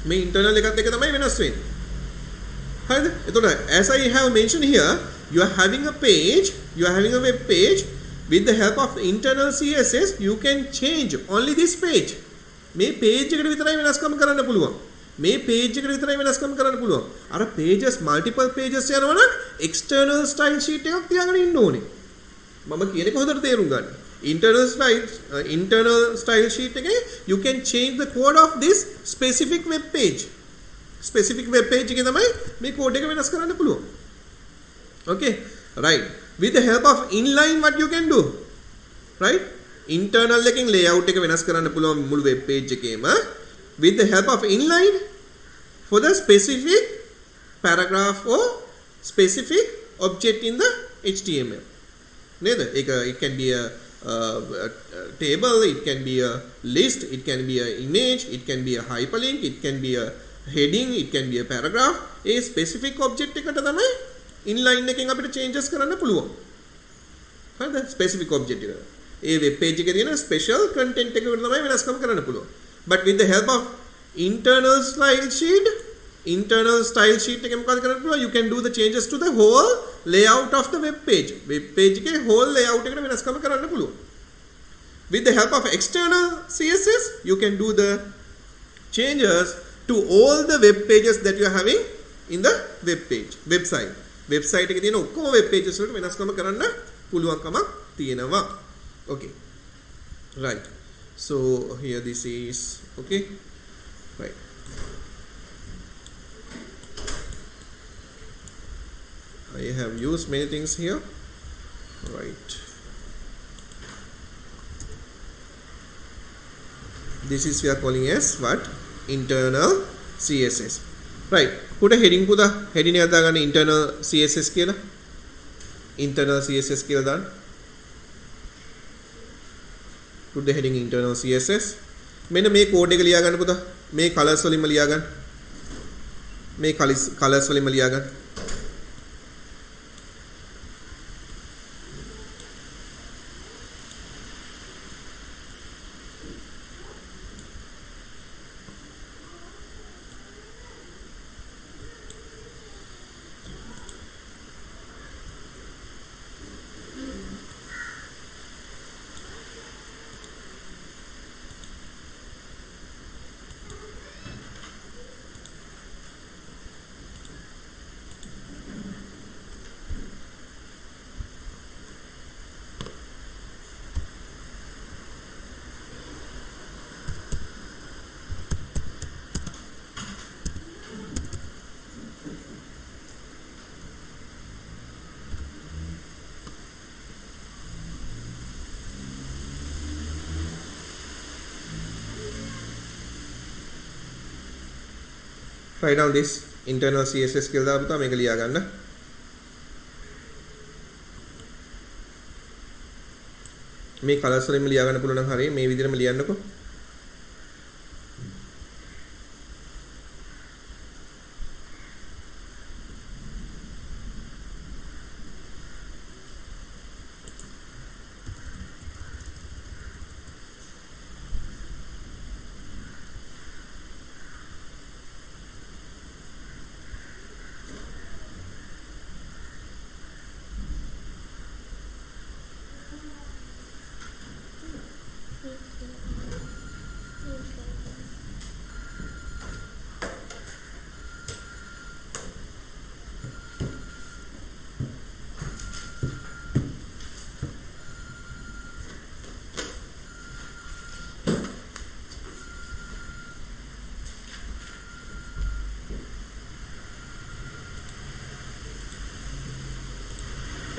මේ internal එකත් එක තමයි වෙනස් වෙන්නේ. හරිද? එතකොට as I have mentioned here, you are having a web page. With the help of internal CSS you can change only this page. මේ page එකට විතරයි වෙනස්කම් කරන්න පුළුවන්. මේ page එකට විතරයි වෙනස්කම් කරන්න පුළුවන්. අර pages multiple pages යනවා නම් external style sheet එකක් තියාගෙන ඉන්න ඕනේ. මම කියන එක හොඳට තේරුම් ගන්න. Internal style sheet එකේ you can change the code of this specific web page. Specific web page එකේ තමයි මේ code එක වෙනස් කරන්න පුළුවන්. Okay, right. With the help of inline what you can do? Right? Internal එකෙන් layout එක වෙනස් කරන්න පුළුවන් මුළු web page එකේම. With the help of inline for the specific paragraph or specific object in the HTML. නේද? It can be a table, it can be a list, it can be a image, it can be a hyperlink, it can be a heading, it can be a paragraph. A specific object එකට තමයි inline එකෙන් අපිට changes කරන්න පුළුවන්. හරිද? specific object එක. ඒ web page එකේ තියෙන special content එකකට තමයි වෙනස්කම් කරන්න පුළුවන්. But with the help of internal style sheet එකෙන් මොකද කරන්න පුළුවන්? You can do the changes to the whole layout of the web page. Web page එකේ whole layout එකට වෙනස්කම් කරන්න පුළුවන්. With the help of external CSS you can do the changes to all the web pages that you are having in the website එකේ තියෙන ඔක්කොම web pages වලට වෙනස්කම් කරන්න පුළුවන්කමක් තියෙනවා. Okay, right. So here this is okay, right. I have used many things here, right. This is we are calling as what? Internal CSS, right. Put a heading පුතා heading එක දාගන්න internal CSS කියලා දාන්න. Put the heading internal CSS. මෙන්න මේ code එක ලියා ගන්න පුතා. මේ කලර්ස් වලින්ම ලියා ගන්න. මේ කලර්ස් වලින්ම ලියා ගන්න. write down this internal CSS කියලා දාලා පුතා මේක ලියා ගන්න. මේ කලර්ස් වලින්ම ලියා ගන්න පුළුවන් නම් හරිය මේ විදිහටම ලියන්නකෝ.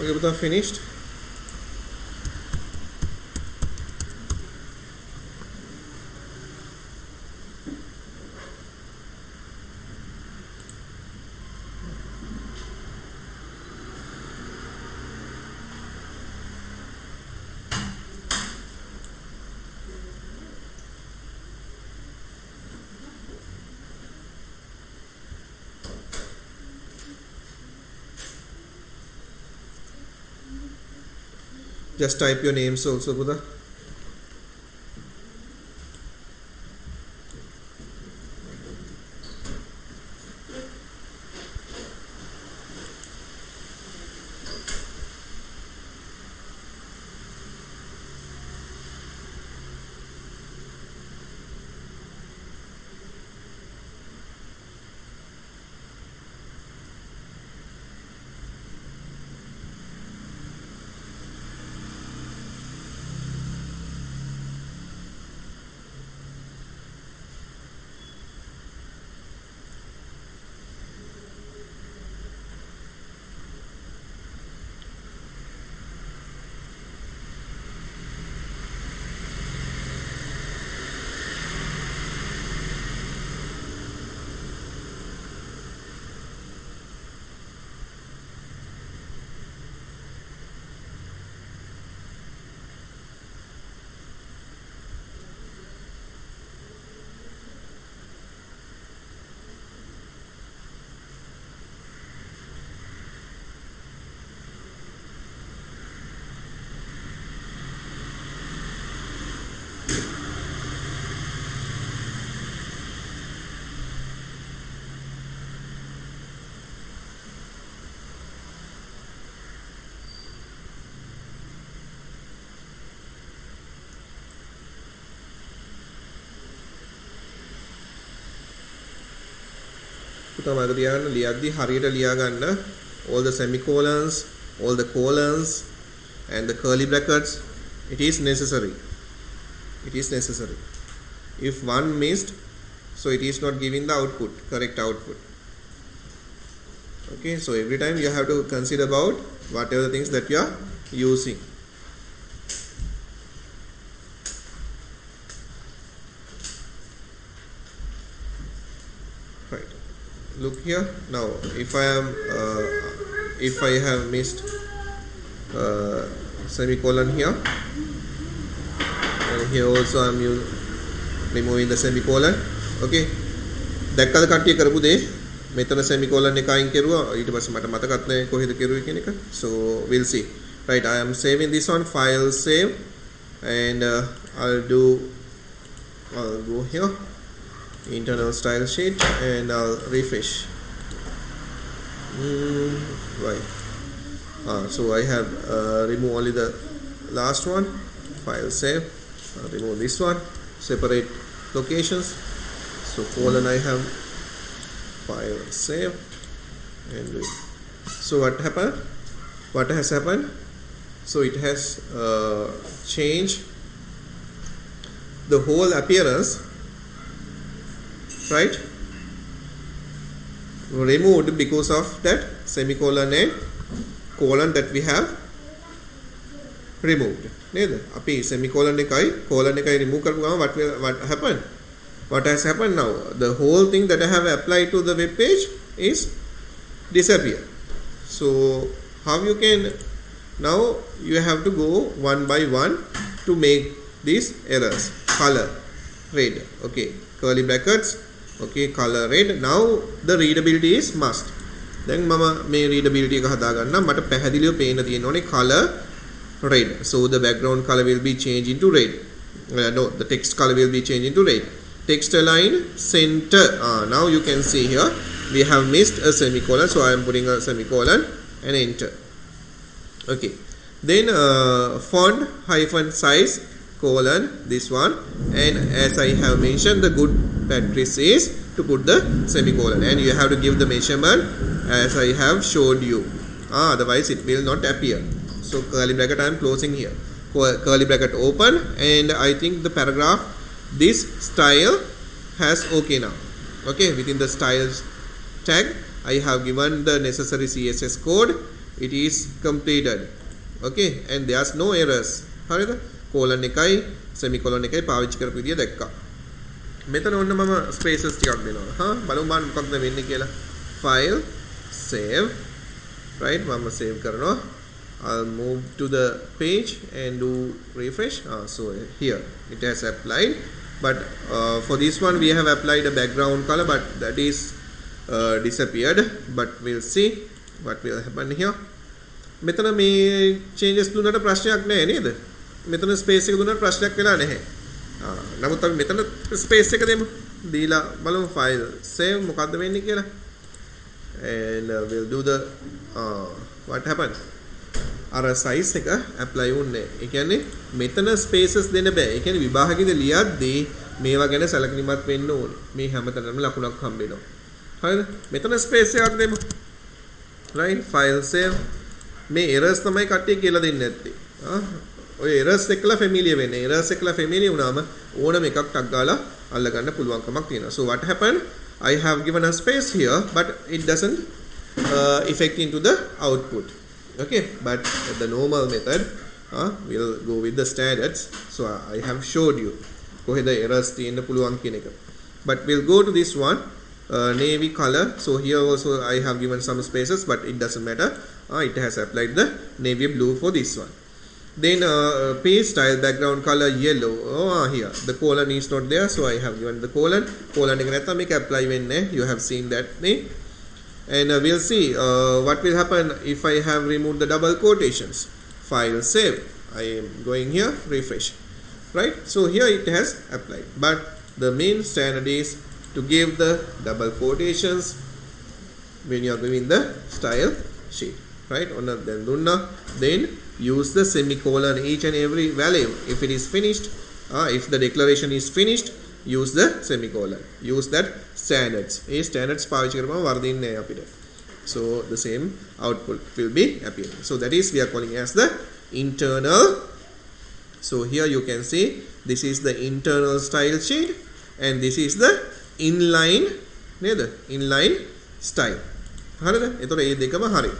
Okay, but finished. Just type your names also, Buddha. පුතා මම තියාගන්න ලියද්දි හරියට ලියා ගන්න all the semicolons, all the colons and the curly brackets. It is necessary. It is necessary. If one missed, so it is not giving the output, correct output. Okay, so every time you have to consider about whatever the things that you are using. Right. Look here. Now, if I have missed semicolon here, and here also I am removing the semicolon. Okay. දැක්කද කට්ටිය කරපු දේ මෙතන semicolon එක අයින් කරුවා ඊට පස්සේ මට මතකත් නැහැ කොහෙද කරුවේ කියන එක. So we'll see. Right, I am saving this one, file save, and I'll go here, internal style sheet, and I'll refresh. Right. So I have remove only the last one, file save. I'll remove this one, separate locations. So colon I have, file save, and so what happened? What has happened? So it has changed the whole appearance, right? Removed because of that semicolon and colon that we have removed. නේද? අපි semicolon එකයි colon එකයි remove කරපු ගමන් what happened? what has happened now? The whole thing that I have applied to the web page is disappear. So how you can, now you have to go one by one to make these errors. Color red, okay, curly brackets, okay, color red. Now the readability is must. Then mama may readability එක හදාගන්න මට පැහැදිලිව පේන්න තියෙන්න ඕනේ color red. So the background color will be changed into red. No, the text color will be changed into red. Text align center. Now you can see here we have missed a semicolon, so I am putting a semicolon and enter. Okay, then font hyphen size colon this one, and as I have mentioned, the good practice is to put the semicolon, and you have to give the measurement as I have showed you. Otherwise it will not appear. So curly bracket I am closing here, curly bracket open, and I think the paragraph, this style has okay now. Okay, within the styles tag I have given the necessary CSS code. It is completed. Okay, and there's no errors. හරිද? colon එකයි semicolon එකයි පාවිච්චි කරපු විදිය දැක්කා. මෙතන ඔන්න මම spaces ටිකක් දෙනවා. බලමු මොකක්ද වෙන්නේ කියලා. File, save, right? මම save කරනවා. I'll move to the page and do refresh. So here it has applied, but for this one we have applied a background color, but that is disappeared. But we'll see what will happen here. මෙතන මේ changes දුන්නට ප්‍රශ්නයක් නැහැ නේද? මෙතන space එක දුන්නට ප්‍රශ්නයක් වෙලා නැහැ. නමුත් අපි මෙතන space එක දෙමු. දීලා බලමු file save මොකද්ද වෙන්නේ කියලා. And we'll do the what happened. අර size එක apply වුන්නේ. ඒ කියන්නේ මෙතන spaces දෙන්න බෑ. ඒ කියන්නේ විභාගයේදී ලියද්දී මේවා ගැන සැලකිලිමත් වෙන්න ඕනේ. මේ හැමතැනම ලකුණක් හම්බ වෙනවා. හරිද? මෙතන space එකක් දෙමු. Right, file save. මේ errors තමයි කට්ටිය කියලා දෙන්නේ නැත්තේ. ඔය errors එක්කලා familiar වෙන්න. errors එක්කලා familiar වුණාම ඕනම එකක් ටක් ගාලා අල්ල ගන්න පුළුවන්කමක් තියෙනවා. So what happened? I have given a space here, but it doesn't affect into the output. Okay, but the normal method we'll go with the standards. So I have showed you කොහෙද errors තියෙන්න පුළුවන් කියන එක. But we'll go to this one, navy color. So here also I have given some spaces, but it doesn't matter. It has applied the navy blue for this one. Then page style background color yellow. Here the colon is not there, so I have given the colon. Colon එක නැත්නම් මේක apply වෙන්නේ. You have seen that නේ. And we'll see what will happen if I have removed the double quotations. File save. I am going here, refresh. Right? So here it has applied. But the main standard is to give the double quotations when you are giving the style sheet. Right? Then use the semicolon each and every value. If it is finished, if the declaration is finished, use the semicolon. Use that standards. Standards පාවිච්චි කරපුවම වර්ධින්නේ නැහැ අපිට. So the same output will be appearing. So that is we are calling as the internal. So here you can see this is the internal style sheet, and this is the inline නේද? Inline style. හරිද? එතකොට මේ දෙකම හරි.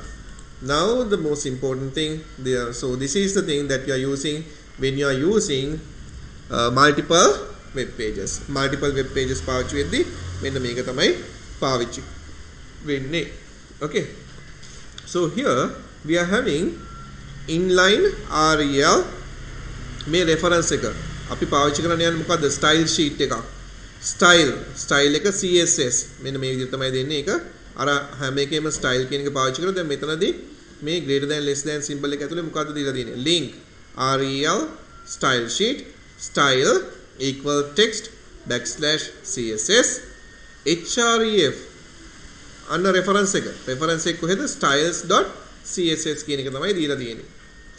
Now the most important thing there. So this is the thing that you are using when you are using multiple web pages. Multiple web pages පාවිච්චි වෙද්දී මෙන්න මේක තමයි පාවිච්චි වෙන්නේ. Okay. So here we are having inline rel මේ reference එක අපි පාවිච්චි කරන්න යන්නේ මොකද්ද? style sheet එකක්. style එක CSS මෙන්න මේ විදිහට තමයි දෙන්නේ. ඒක අර හැම එකේම style කියන එක පාවිච්චි කරලා දැන් මෙතනදී මේ greater than less than symbol එක ඇතුලේ මොකද්ද දීලා තියෙන්නේ? link rel style sheet style equal text \css href අන්න reference එක කොහෙද? styles.css කියන එක තමයි දීලා තියෙන්නේ.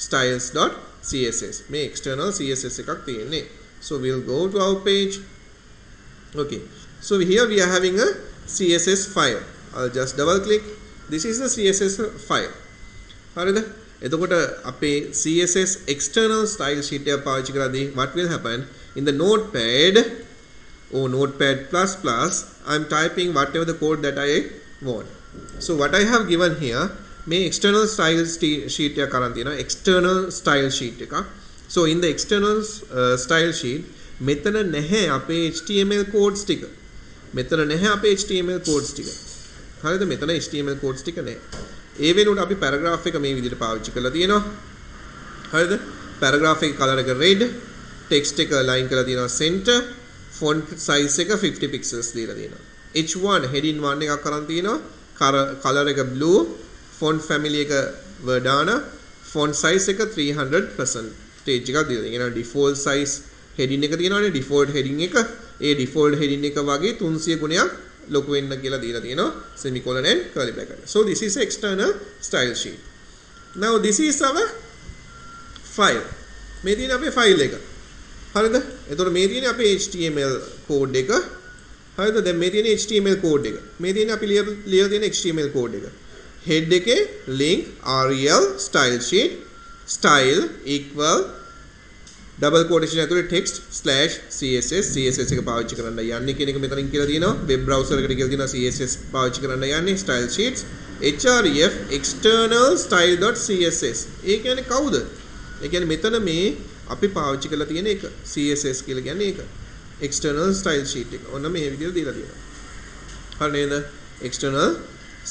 styles.css මේ external css එකක් තියෙන්නේ. So we'll go to our page. Okay, so here we are having a css file. I'll just double click. This is the css file. හරිද? එතකොට අපේ css external style sheet එක පාවිච්චි කරද්දී what will happen in the notepad or notepad plus I'm typing whatever the code that I want. So what I have given here may external style sheet එක කරන් තියෙනවා external style sheet එක. So in the external style sheet මෙතන නැහැ අපේ HTML codes ටික. මෙතන නැහැ අපේ HTML codes ටික. හරිද? මෙතන HTML codes ටික නැහැ. ඒ වෙනුවට අපි paragraph එක මේ විදිහට පාවිච්චි කරලා තියෙනවා. හරිද? paragraph එකේ color එක red, text එක align කරලා තියෙනවා center, font size එක 50 pixels දීලා තියෙනවා. H1 heading 1 එකක් කරන් තියෙනවා. color එක blue, font family එක Verdana, font size එක 300% එකක් දීලා තියෙනවා. default size heading එක තියෙනවානේ, default heading එක. ඒ default heading එක වගේ 300 ගුණයක් ලොකු වෙන්න කියලා දීලා තියෙනවා. semicolon and curly bracket. So this is external style sheet. Now this is our file. මේ තියෙන අපේ file එක. හරිද? එතකොට මේ තියෙන අපේ HTML code එක. හරිද? දැන් මේ තියෙන HTML code එක. මේ තියෙන අපි ලියලා තියෙන HTML code එක. head එකේ link rel style sheet style equal double quotation ඇතුලේ text /css එක පාවිච්චි කරන්න යන්නේ කියන එක මෙතනින් කියලා තියෙනවා. web browser එකට කියලා තියෙනවා css පාවිච්චි කරන්න යන්නේ style sheets href external style.css. ඒ කියන්නේ කවුද? ඒ කියන්නේ මෙතන මේ අපි පාවිච්චි කරලා තියෙන එක css කියලා කියන්නේ ඒක. external style sheet එක. ඔන්න මේ විදිහට දීලා තියෙනවා. හරි නේද? external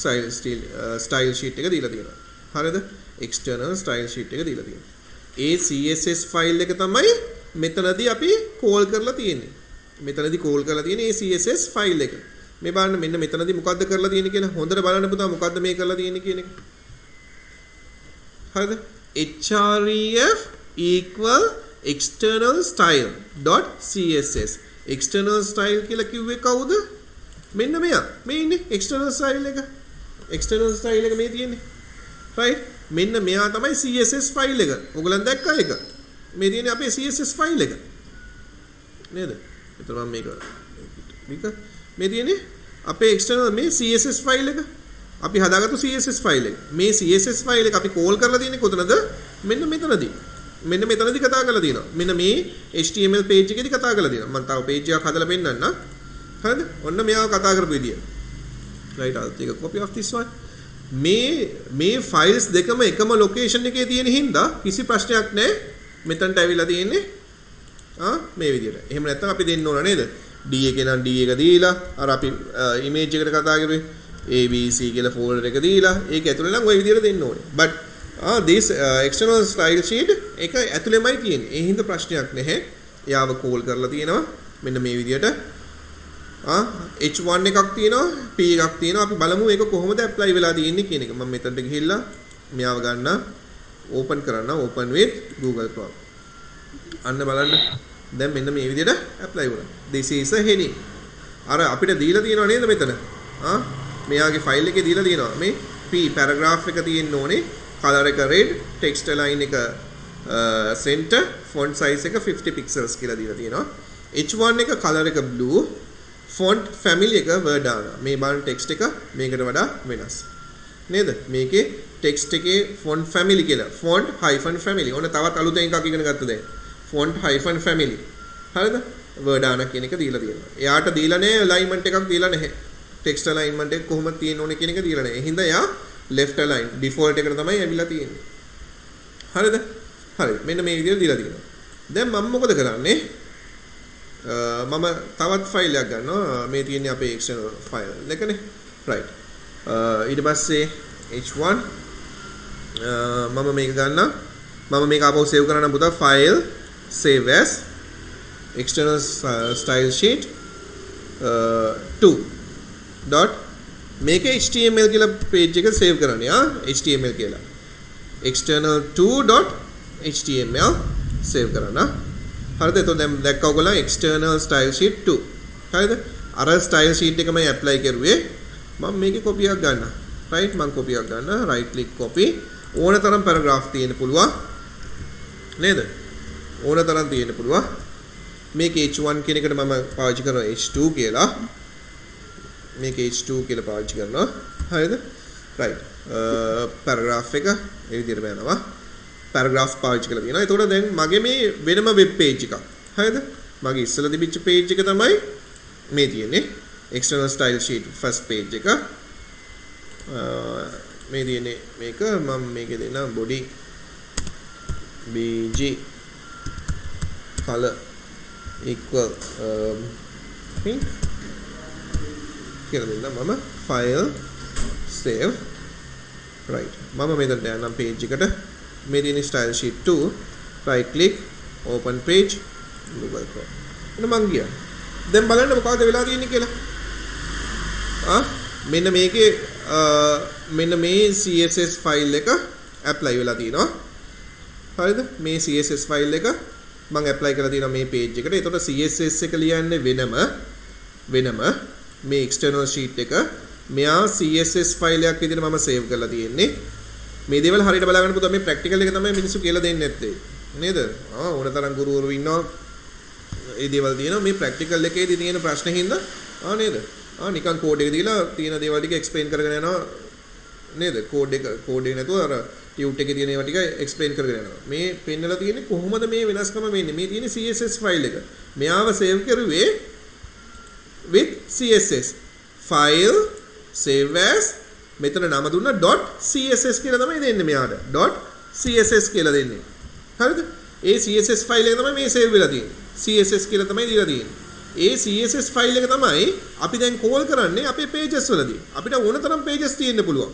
style sheet එක දීලා තියෙනවා. හරිද? external style sheet එක දීලා තියෙනවා. ඒ css file එක තමයි මෙතනදී අපි call කරලා තියෙන්නේ. මෙතනදී call කරලා තියෙන්නේ ඒ css file එක. මේ බලන්න මෙන්න මෙතනදී මොකද්ද කරලා තියෙන්නේ කියන හොඳට බලන්න පුතා මොකද්ද මේ කරලා තියෙන්නේ කියන එක. හරිද? href equal external style.css. external style කියලා කිව්වේ කවුද? මෙන්න මෙයා. මේ ඉන්නේ external style එක. external style එක මේ තියෙන්නේ. right? මෙන්න මෙයා තමයි css file එක. ඔයගලන් දැක්කා ඒක. මේ තියෙන්නේ අපේ css file එක. නේද? ඒතර මම මේක මේ තියෙන්නේ අපේ external මේ css file එක. අපි හදාගත්තු css file එක. මේ css file එක අපි call කරලා තියෙන්නේ කොතනද? මෙන්න මෙතනදී. මෙන්න මෙතනදී කතා කරලා තියෙනවා. මෙන්න මේ HTML page එකේදී කතා කරලා තියෙනවා. මම තව page එකක් හදලා පෙන්නන්නම්. හරිද? ඔන්න මෙයාව කතා කරපු විදිය. right, I'll take a copy of this one. මේ files දෙකම එකම location එකේ තියෙන හින්දා කිසි ප්‍රශ්නයක් නැහැ. මෙතනට ඇවිල්ලා තියෙන්නේ මේ විදියට. එහෙම නැත්නම් අපි දෙන්න ඕන නේද? D එකේ නම් D එක දීලා අර අපි image එකට කතා කරුවේ ABC කියලා folder එක දීලා ඒක ඇතුලේ නම් ওই විදියට දෙන්න ඕනේ. but this external style sheet එක ඇතුලේමයි තියෙන්නේ. ඒ හින්දා ප්‍රශ්නයක් නැහැ. එයාව call කරලා තියෙනවා. මෙන්න මේ විදියට h1 එකක් තියෙනවා p එකක් තියෙනවා. අපි බලමු මේක කොහොමද apply වෙලා තියෙන්නේ කියන එක. මම මෙතනට ගිහිල්ලා මෙයාව ගන්න open කරන්න open with Google Chrome. අන්න බලන්න. දැන් මෙන්න මේ විදිහට apply වුණා. this is a heading. අර අපිට දීලා තියෙනව නේද මෙතන? මෙයාගේ file එකේ දීලා තියෙනවා මේ p paragraph එක තියෙන්න ඕනේ. color එක red, text align එක center, font size එක 50 pixels කියලා දීලා තියෙනවා. h1 එක color එක blue, font family එක Verdana. මේ බලන්න text එක මේකට වඩා වෙනස්. නේද? මේකේ text එකේ font family කියලා. font hyphen family. ඕන තවත් අලුතෙන් එකක් ඉගෙන ගත්ත දැන්. font hyphen family. හරිද? Verdana කියන එක දීලා තියෙනවා. එයාට දීලා නැහැ alignment එකක් දීලා නැහැ. text alignment එක කොහොමද තියෙන්න ඕනේ කියන එක දීලා නැහැ. ඒ හින්දා එයා left align default එකට තමයි ඇවිල්ලා තියෙන්නේ. හරිද? හරි. මෙන්න මේ විදිහට දීලා තියෙනවා. දැන් මම මොකද කරන්නේ? මම තවත් ෆයිල් එකක් ගන්නවා. මේ තියෙන්නේ අපේ external file එකනේ. right. ඊට පස්සේ h1 මම මේක ගන්නවා. මම මේක ආපහු save කරන්න පුතා file save as external style sheet 2 dot මේක html කියලා page එක save කරන්න html කියලා external 2.html save කරන්න. හරිද? එතකොට දැන් දැක්කව ඔයගොල්ලෝ external style sheet 2. හරිද? අර style sheet එකම apply කරුවේ. මම මේකේ copy එකක් ගන්නවා. right? මම copy එකක් ගන්නවා. right click copy. ඕන තරම් paragraph තියෙන්න පුළුවන්. නේද? ඕන තරම් තියෙන්න පුළුවන්. මේක h1 කියන එකට මම පාවිච්චි කරනවා h2 කියලා. මේක h2 කියලා පාවිච්චි කරනවා. හරිද? right. paragraph එක ඒ විදිහට බලනවා. paragraph පාවිච්චි කරලා තියෙනවා. එතකොට දැන් මගේ මේ වෙනම web page එකක්. හරිද? මගේ ඉස්සෙල්ලා තිබිච්ච page එක තමයි මේ තියෙන්නේ. external style sheet first page එක. මේ තියෙන්නේ මේක මම මේකේ දෙන්න body bg color equal pink කියලා දෙන්න මම file save right මම මෙතනට යනම් page එකට මේ තියෙන style sheet 2 right click open page Google Chrome එන්න මං ගියා දැන් බලන්න මොකක්ද වෙලා තියෙන්නේ කියලා මෙන්න මේකේ මෙන්න මේ CSS file එක apply වෙලා තියෙනවා හරිද මේ CSS file එක මම apply කරලා තියෙනවා මේ page එකට. එතකොට CSS එක ලියන්නේ වෙනම මේ external sheet එක මෙයා CSS file එකක් විදිහට මම save කරලා තියෙන්නේ. මේ දේවල් හරියට බලාගන්න පුතා මේ practical එක තමයි මිනිස්සු කියලා දෙන්නේ නැත්තේ. නේද? ඕන තරම් ගුරුවරු ඉන්නවා. ඒ දේවල් තියෙනවා මේ practical එකේදී තියෙන ප්‍රශ්න හින්දා නේද? නිකන් code එක දීලා තියෙන දේවල් ටික explain කරගෙන යනවා. නේද? code එක නැතුව අර tut එකේ තියෙන ඒවා ටික explain කරගෙන යනවා. මේ පෙන්නලා තියෙන්නේ කොහොමද මේ වෙනස්කම වෙන්නේ? මේ තියෙන CSS file එක. මෙයාව save කරුවේ with CSS file save as මෙතන නම දුන්නා .css කියලා තමයි දෙන්නේ මෙයාට. .css කියලා දෙන්නේ. හරිද? ඒ CSS file එක තමයි මේ save වෙලා තියෙන්නේ. CSS කියලා තමයි දීලා තියෙන්නේ. ඒ CSS file එක තමයි අපි දැන් call කරන්නේ අපේ pages වලදී. අපිට ඕන තරම් pages තියෙන්න පුළුවන්.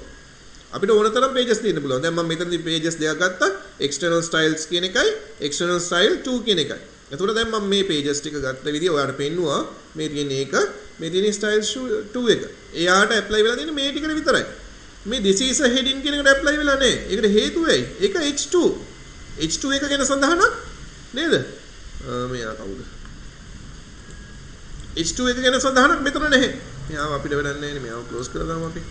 දැන් මම මෙතනදී pages දෙකක් ගත්තා. external styles කියන එකයි external style 2 කියන එකයි. එතකොට දැන් මම මේ pages ටික ගත්ත විදිය ඔයාලට පෙන්නුවා. මේ තියෙන එක, මේ තියෙන style 2 එක. එයාට apply වෙලා තියෙන්නේ මේ ටිකට විතරයි. මේ this is a heading කියන එකට apply වෙලා නැහැ. ඒකට හේතුව ඇයි? ඒක h2. h2 එක ගැන සඳහනක් නේද? මෙයා කවුද? h2 එක ගැන සඳහනක් මෙතන නැහැ. මෙයාව අපිට වැඩක් නැහැ නේ. මෙයාව close කරලා දාමු අපි.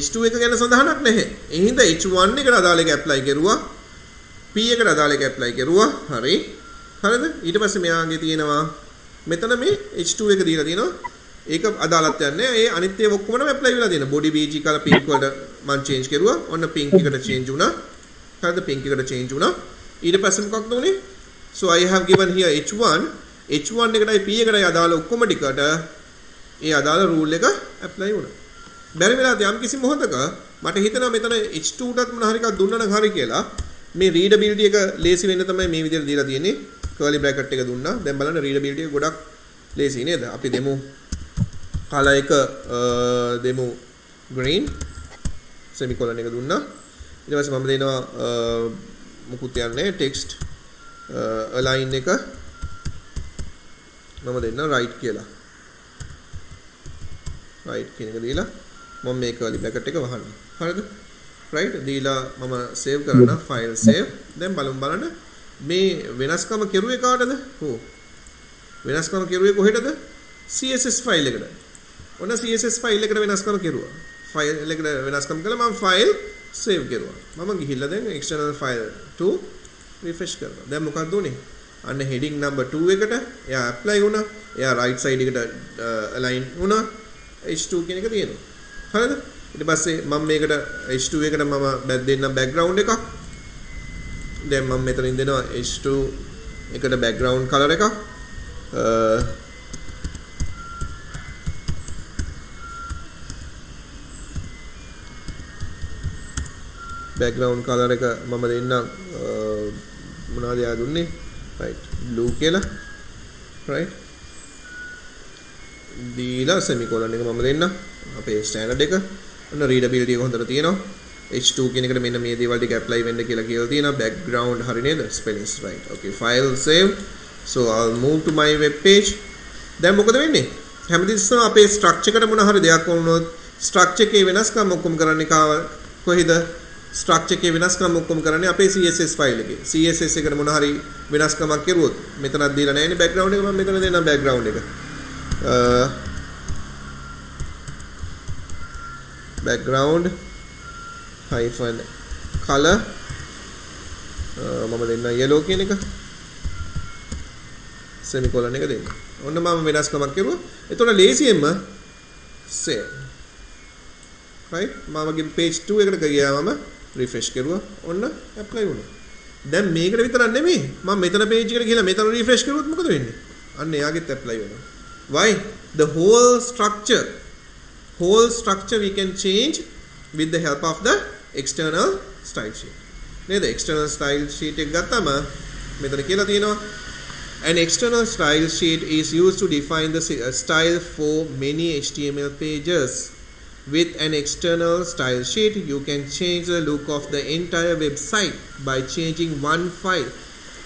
h2 එක ගැන සඳහනක් නැහැ. ඒ හින්දා h1 එකට අදාළ එක apply කරුවා. p එකට අදාළ එක apply කරුවා. හරි. හරිද? ඊට පස්සේ මෙයාගේ තියෙනවා මෙතන මේ h2 එක දීලා තියෙනවා. ඒක අදාළත් යන්නේ. ඒ අනිත් ඒවා ඔක්කොම apply වෙලා තියෙනවා. body bg color pink වලට මම change කරුවා. ඔන්න pink එකට change වුණා. හරිද? pink එකට change වුණා. ඊට පස්සේ මොකක්ද උනේ? so I have given here h1 එකටයි p එකටයි අදාළ ඔක්කොම ටිකට ඒ අදාළ rule එක apply වුණා. බැරි වෙලාවට යම් කිසි මොහොතක මට හිතෙනවා මෙතන h2ටත් මොන හරි එකක් දුන්නා නම් හරි කියලා. මේ readability එක ලේසි වෙන්න තමයි මේ විදිහට දීලා තියෙන්නේ. curly bracket එක දුන්නා. දැන් බලන්න readability එක ගොඩක් ලේසි නේද? අපි දෙමු color එක දෙමු green semicolon එක දුන්නා. ඊට පස්සේ මම දෙනවා මුකුත් යන්නේ text align එක මම දෙන්න right කියලා. right කියන එක දීලා මම මේ curly bracket එක වහනවා. හරිද? right දීලා මම save කරනවා file save. දැන් බලන්න මේ වෙනස්කම කෙරුවේ කාටද? වෙනස්කම කෙරුවේ කොහෙටද? CSS file එකට. ඔන්න CSS file එකට වෙනස්කම කෙරුවා. file එකට වෙනස්කම් කළා මම file save කෙරුවා. මම ගිහිල්ලා දැන් external file 2 refresh කරනවා. දැන් මොකක්ද උනේ? අන්න heading number 2 එකට එයා apply වුණා. එයා right side එකට align වුණා. h2 කියන එක තියෙනවා. හරිද? ඊට පස්සේ මම මේකට h2 එකට මම දෙන්න background එකක්. දැන් මම මෙතනින් දෙනවා h2 එකට background color එකක්. background color එක මම දෙන්නම් මොනවද යා දුන්නේ? right blue කියලා. right දීලා semicolon එක මම දෙන්න අපේ standard එක. ඔන්න readability එක හොඳට තියෙනවා. h2 කියන එකට මෙන්න මේ දේවල් ටික apply වෙන්න කියලා තියෙනවා. background හරි නේද? spellings right. okay file save. so I'll move to my web page. දැන් මොකද වෙන්නේ? හැමතිස්සම අපේ structure එකට මොන හරි දෙයක් වුණොත් structure එකේ වෙනස්කම් ඔක්කොම කරන්නේ කොහෙද? structure එකේ වෙනස්කම් ඔක්කොම කරන්නේ අපේ CSS file එකේ. CSS එකට මොන හරි වෙනස්කමක් කරුවොත් මෙතනක් දීලා නැහැ නේ background එක. මම මෙතන දෙන්නම් background එක. background hyphen color මම දෙන්න yellow කියන එක semicolon එක දෙන්න. ඔන්න මම වෙනස්කමක් කරුවා. එතකොට ලේසියෙන්ම save. right මම ගිහින් page 2 එකට ගියා මම refresh කරුවා. ඔන්න apply වුණා. දැන් මේකට විතරක් නෙමෙයි මම මෙතන page එකට ගිහලා මෙතන refresh කරුවොත් මොකද වෙන්නේ? අන්න එයාගෙත් apply වෙනවා. why? the whole structure we can change with the help of the external style sheet. නේද? external style sheet එක ගත්තම මෙතන කියලා තියෙනවා an external style sheet is used to define the style for many HTML pages. With an external style sheet, you can change the look of the entire website by changing one file.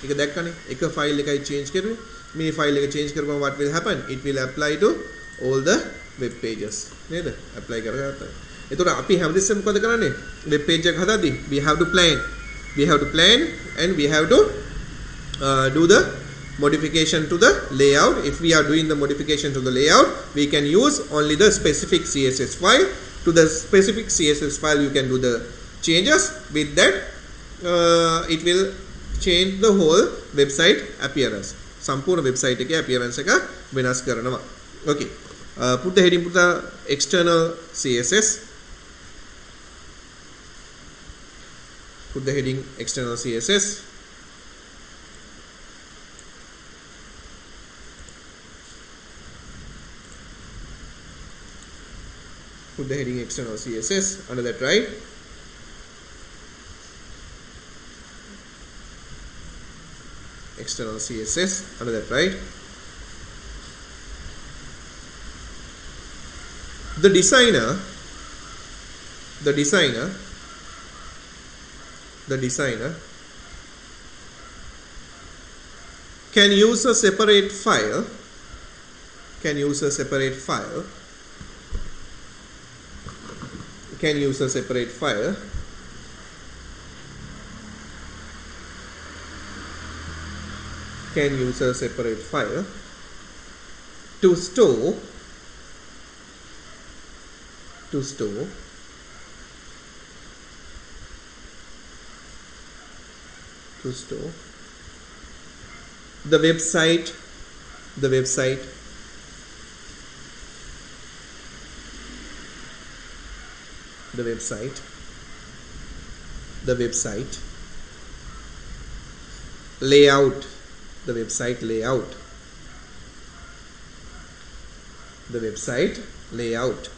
එක දැක්කනේ එක file එකයි change කරුවේ. මේ file එක change කරපුවම what will happen? It will apply to all the web pages. නේද? apply කරගත්තා. එතකොට අපි හැමදෙස්සෙම මොකද කරන්නේ? web page එක හදද්දී we have to plan. We have to plan and we have to do the modification to the layout. If we are doing the modification to the layout, we can use only the specific CSS file. To the specific CSS file you can do the changes. With that it will change the whole website appearance. සම්පූර්ණ website එකේ appearance එක වෙනස් කරනවා. Okay, put the heading, put the external CSS. Put the heading external CSS. Put the heading external CSS under that, right? External CSS under that, right? The designer can use a separate file can use a separate file to store the website layout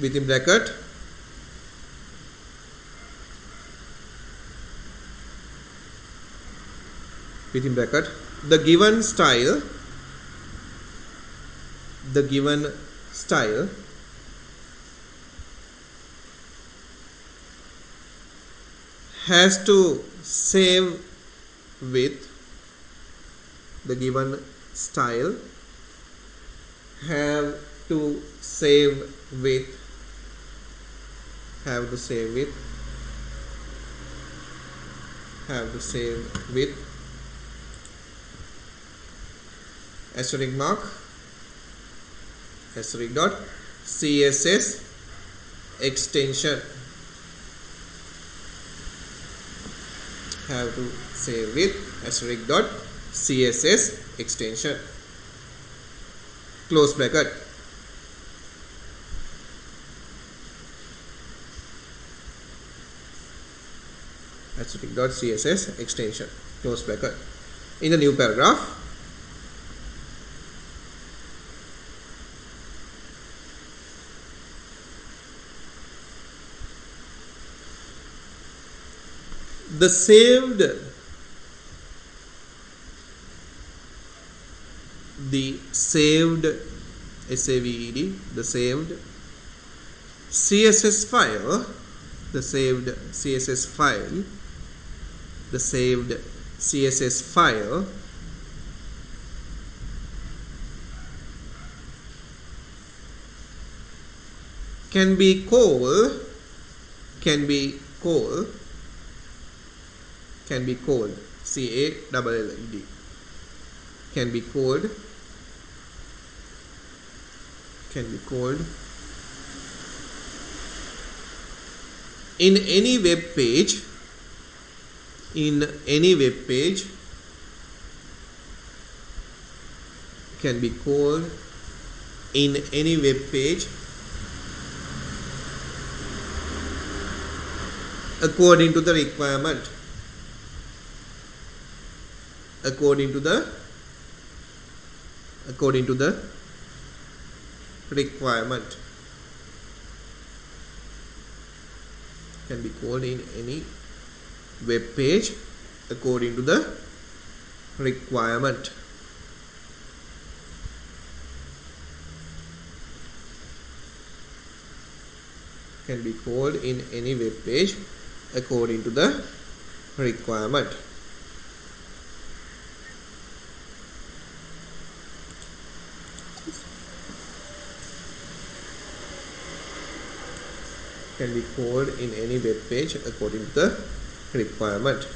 within bracket the given style has to save with the given style have to save with asterisk mark asterisk dot CSS extension have to save with asterisk dot CSS extension close bracket. Asterisk dot CSS extension close bracket. In the new paragraph, the saved CSS file can be called CALLED in any web page can be called in any web page according to the requirement can be called in any web page according to the requirement. Can be called in any web page according to the requirement. Can be called in any web page according to the requirement.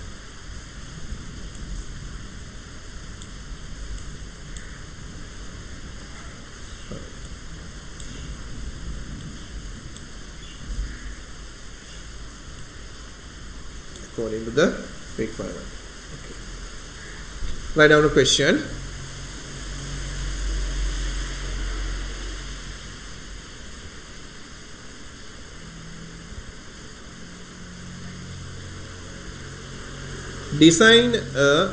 According to the requirement. Okay. Write down a question. Design a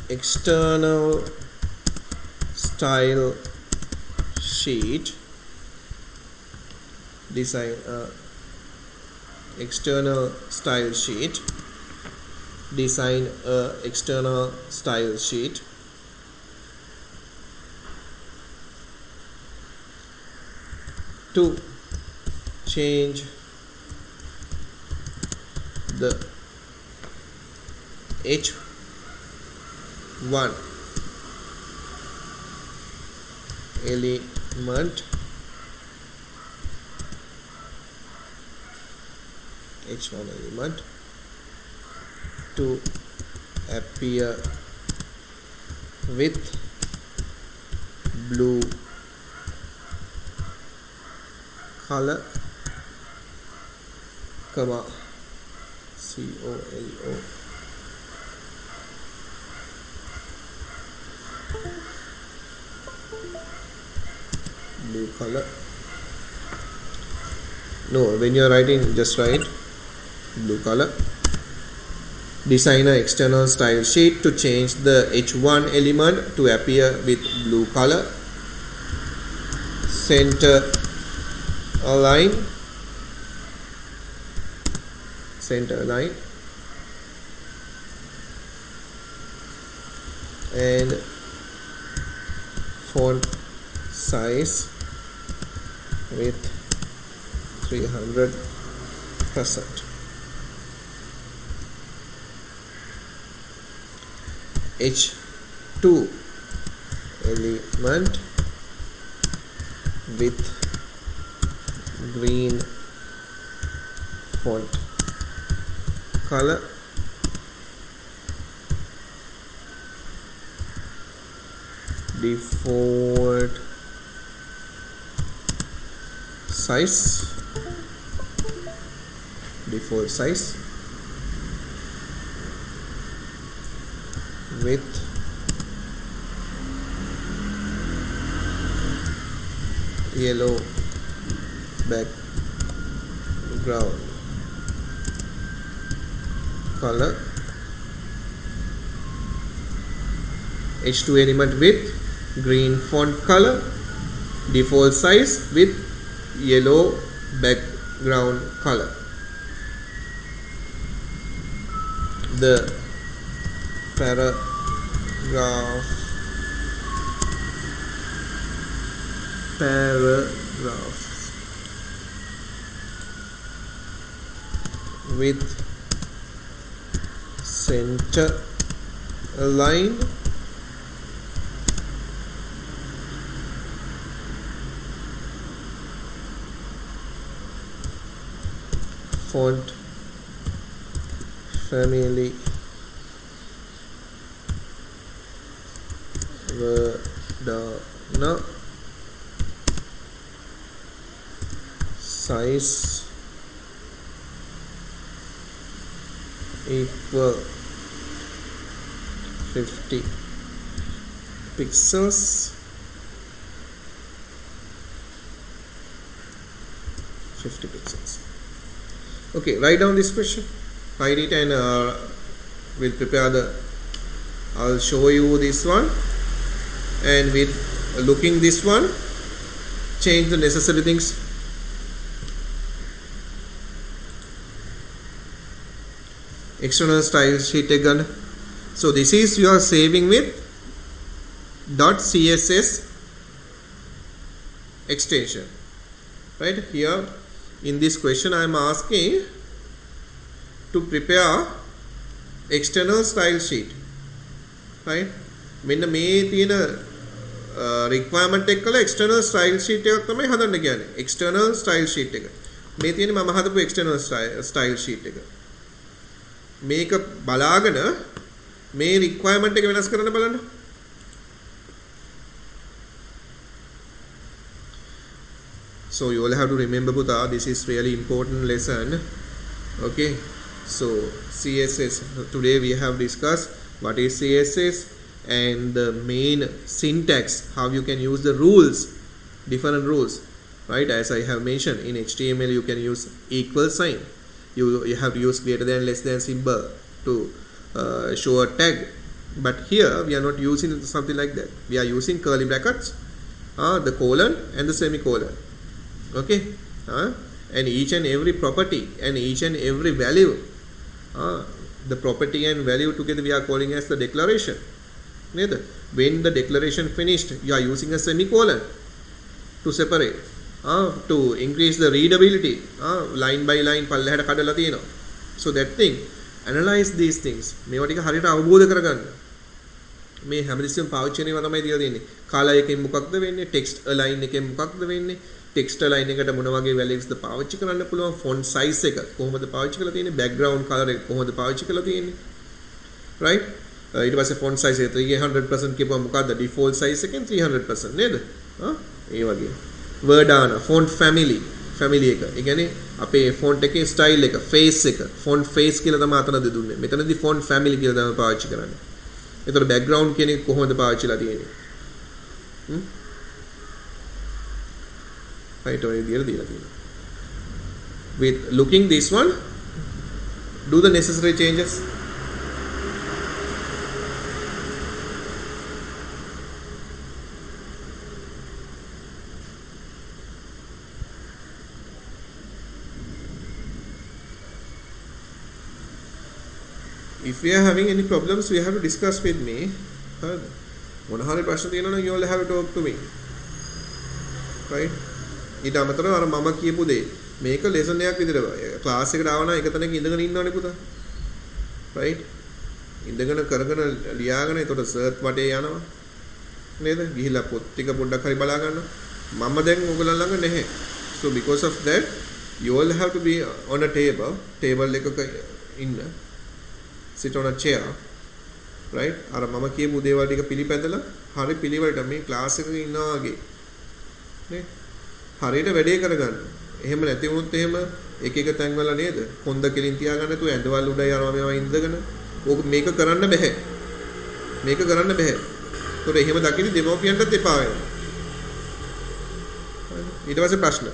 external style sheet. Design a external style sheet. Design a external style sheet to change the H1 element to appear with blue color, comma COLO blue color. No, when you are writing, just write blue color. Design an external style sheet to change the H1 element to appear with blue color. Center align and font size with 300%. H2 element with green font color. Default size with yellow background color. H2 element with green font color, default size with yellow background color. The paragraph with center align font family Verdana size equal 50 pixels. 50 pixels. Okay, write down this question, write it, and we'll prepare the, I'll show you this one, and with looking this one, change the necessary things. External style sheet again. So this is you are saving with .css extension, right? Here in this question I am asking to prepare external style sheet, right? මෙන්න මේ තියෙන requirement එක්කලා external style sheet එකක් තමයි හදන්න කියන්නේ. external style sheet එක. මේ තියෙන්නේ මම හදපු external style sheet එක. මේක බලාගෙන මේ requirement එක වෙනස් කරන්න බලන්න. So you all have to remember, Buddha, this is really important lesson. Okay, so CSS, today we have discussed what is CSS and the main syntax, how you can use the rules, different rules, right? As I have mentioned, in HTML you can use equal sign, you have to use greater than, less than symbol to show a tag, but here we are not using something like that. We are using curly brackets, the colon and the semicolon. Okay, and each and every property and each and every value, the property and value together we are calling as the declaration. When the declaration finished, you are using a semicolon to separate, to increase the readability, line by line පල්ලෙහාට කඩලා තියෙනවා. So that thing, analyze these things. මේවා ටික හරියට අවබෝධ කරගන්න. මේ හැමතිස්සෙම පාවිච්චි කරනවා තමයි තියලා තියෙන්නේ. color එකෙන් මොකක්ද වෙන්නේ? text align එකෙන් මොකක්ද වෙන්නේ? text align එකට මොන වගේ values ද පාවිච්චි කරන්න පුළුවන්? font size එක කොහොමද පාවිච්චි කරලා තියෙන්නේ? background color එක කොහොමද පාවිච්චි කරලා තියෙන්නේ? right? ඊට පස්සේ font size එක 300% කියපුවා මොකක්ද? default size එකෙන් 300% නේද? ඒ වගේ. Verdana font family එක. ඒ කියන්නේ අපේ font එකේ style එක, face එක, font face කියලා තමයි අතනදී දුන්නේ. මෙතනදී font family කියලා තමයි පාවිච්චි කරන්නේ. එතකොට background කියන එක කොහොමද පාවිච්චිලා තියෙන්නේ? right ඔය විදියට දීලා තියෙනවා. With looking this one, do the necessary changes. If we are having any problems, we have to discuss with me. මොන හරි ප්‍රශ්න තියෙනවා නම් you all have to talk to me. right? ඊට අමතරව අර මම කියපු දේ මේක ලෙසන් එකක් විදිහට ක්ලාස් එකට ආව නම් එක තැනක ඉඳගෙන ඉන්නවනේ පුතා. right? ඉඳගෙන කරගෙන ලියාගෙන ඒතකොට සර්ච් වටේ යනවා. නේද? ගිහිලා පොත් ටික පොඩ්ඩක් හරි බලා ගන්නවා. මම දැන් ඔයගොල්ලන් ළඟ නැහැ. So because of that, you all have to be on a table එකක ඉන්න. sit on a chair, right? අර මම කියපු දේවල් ටික පිළිපැදලා හරි පිළිවෙලට මේ ක්ලාස් එකක ඉන්නවා වගේ නේ හරියට වැඩේ කරගන්න. එහෙම නැති වුණොත් එහෙම එක එක තැන්වල නේද කොන්ද කෙලින් තියාගන්න තු ඇඳවල් උඩ යනවා මේවා ඉඳගෙන ඕක මේක කරන්න බෑ. මේක කරන්න බෑ. ඒතකොට එහෙම දකින්න දෙමෝපියන්ටත් එපා වෙනවා. ඊට පස්සේ ප්‍රශ්න.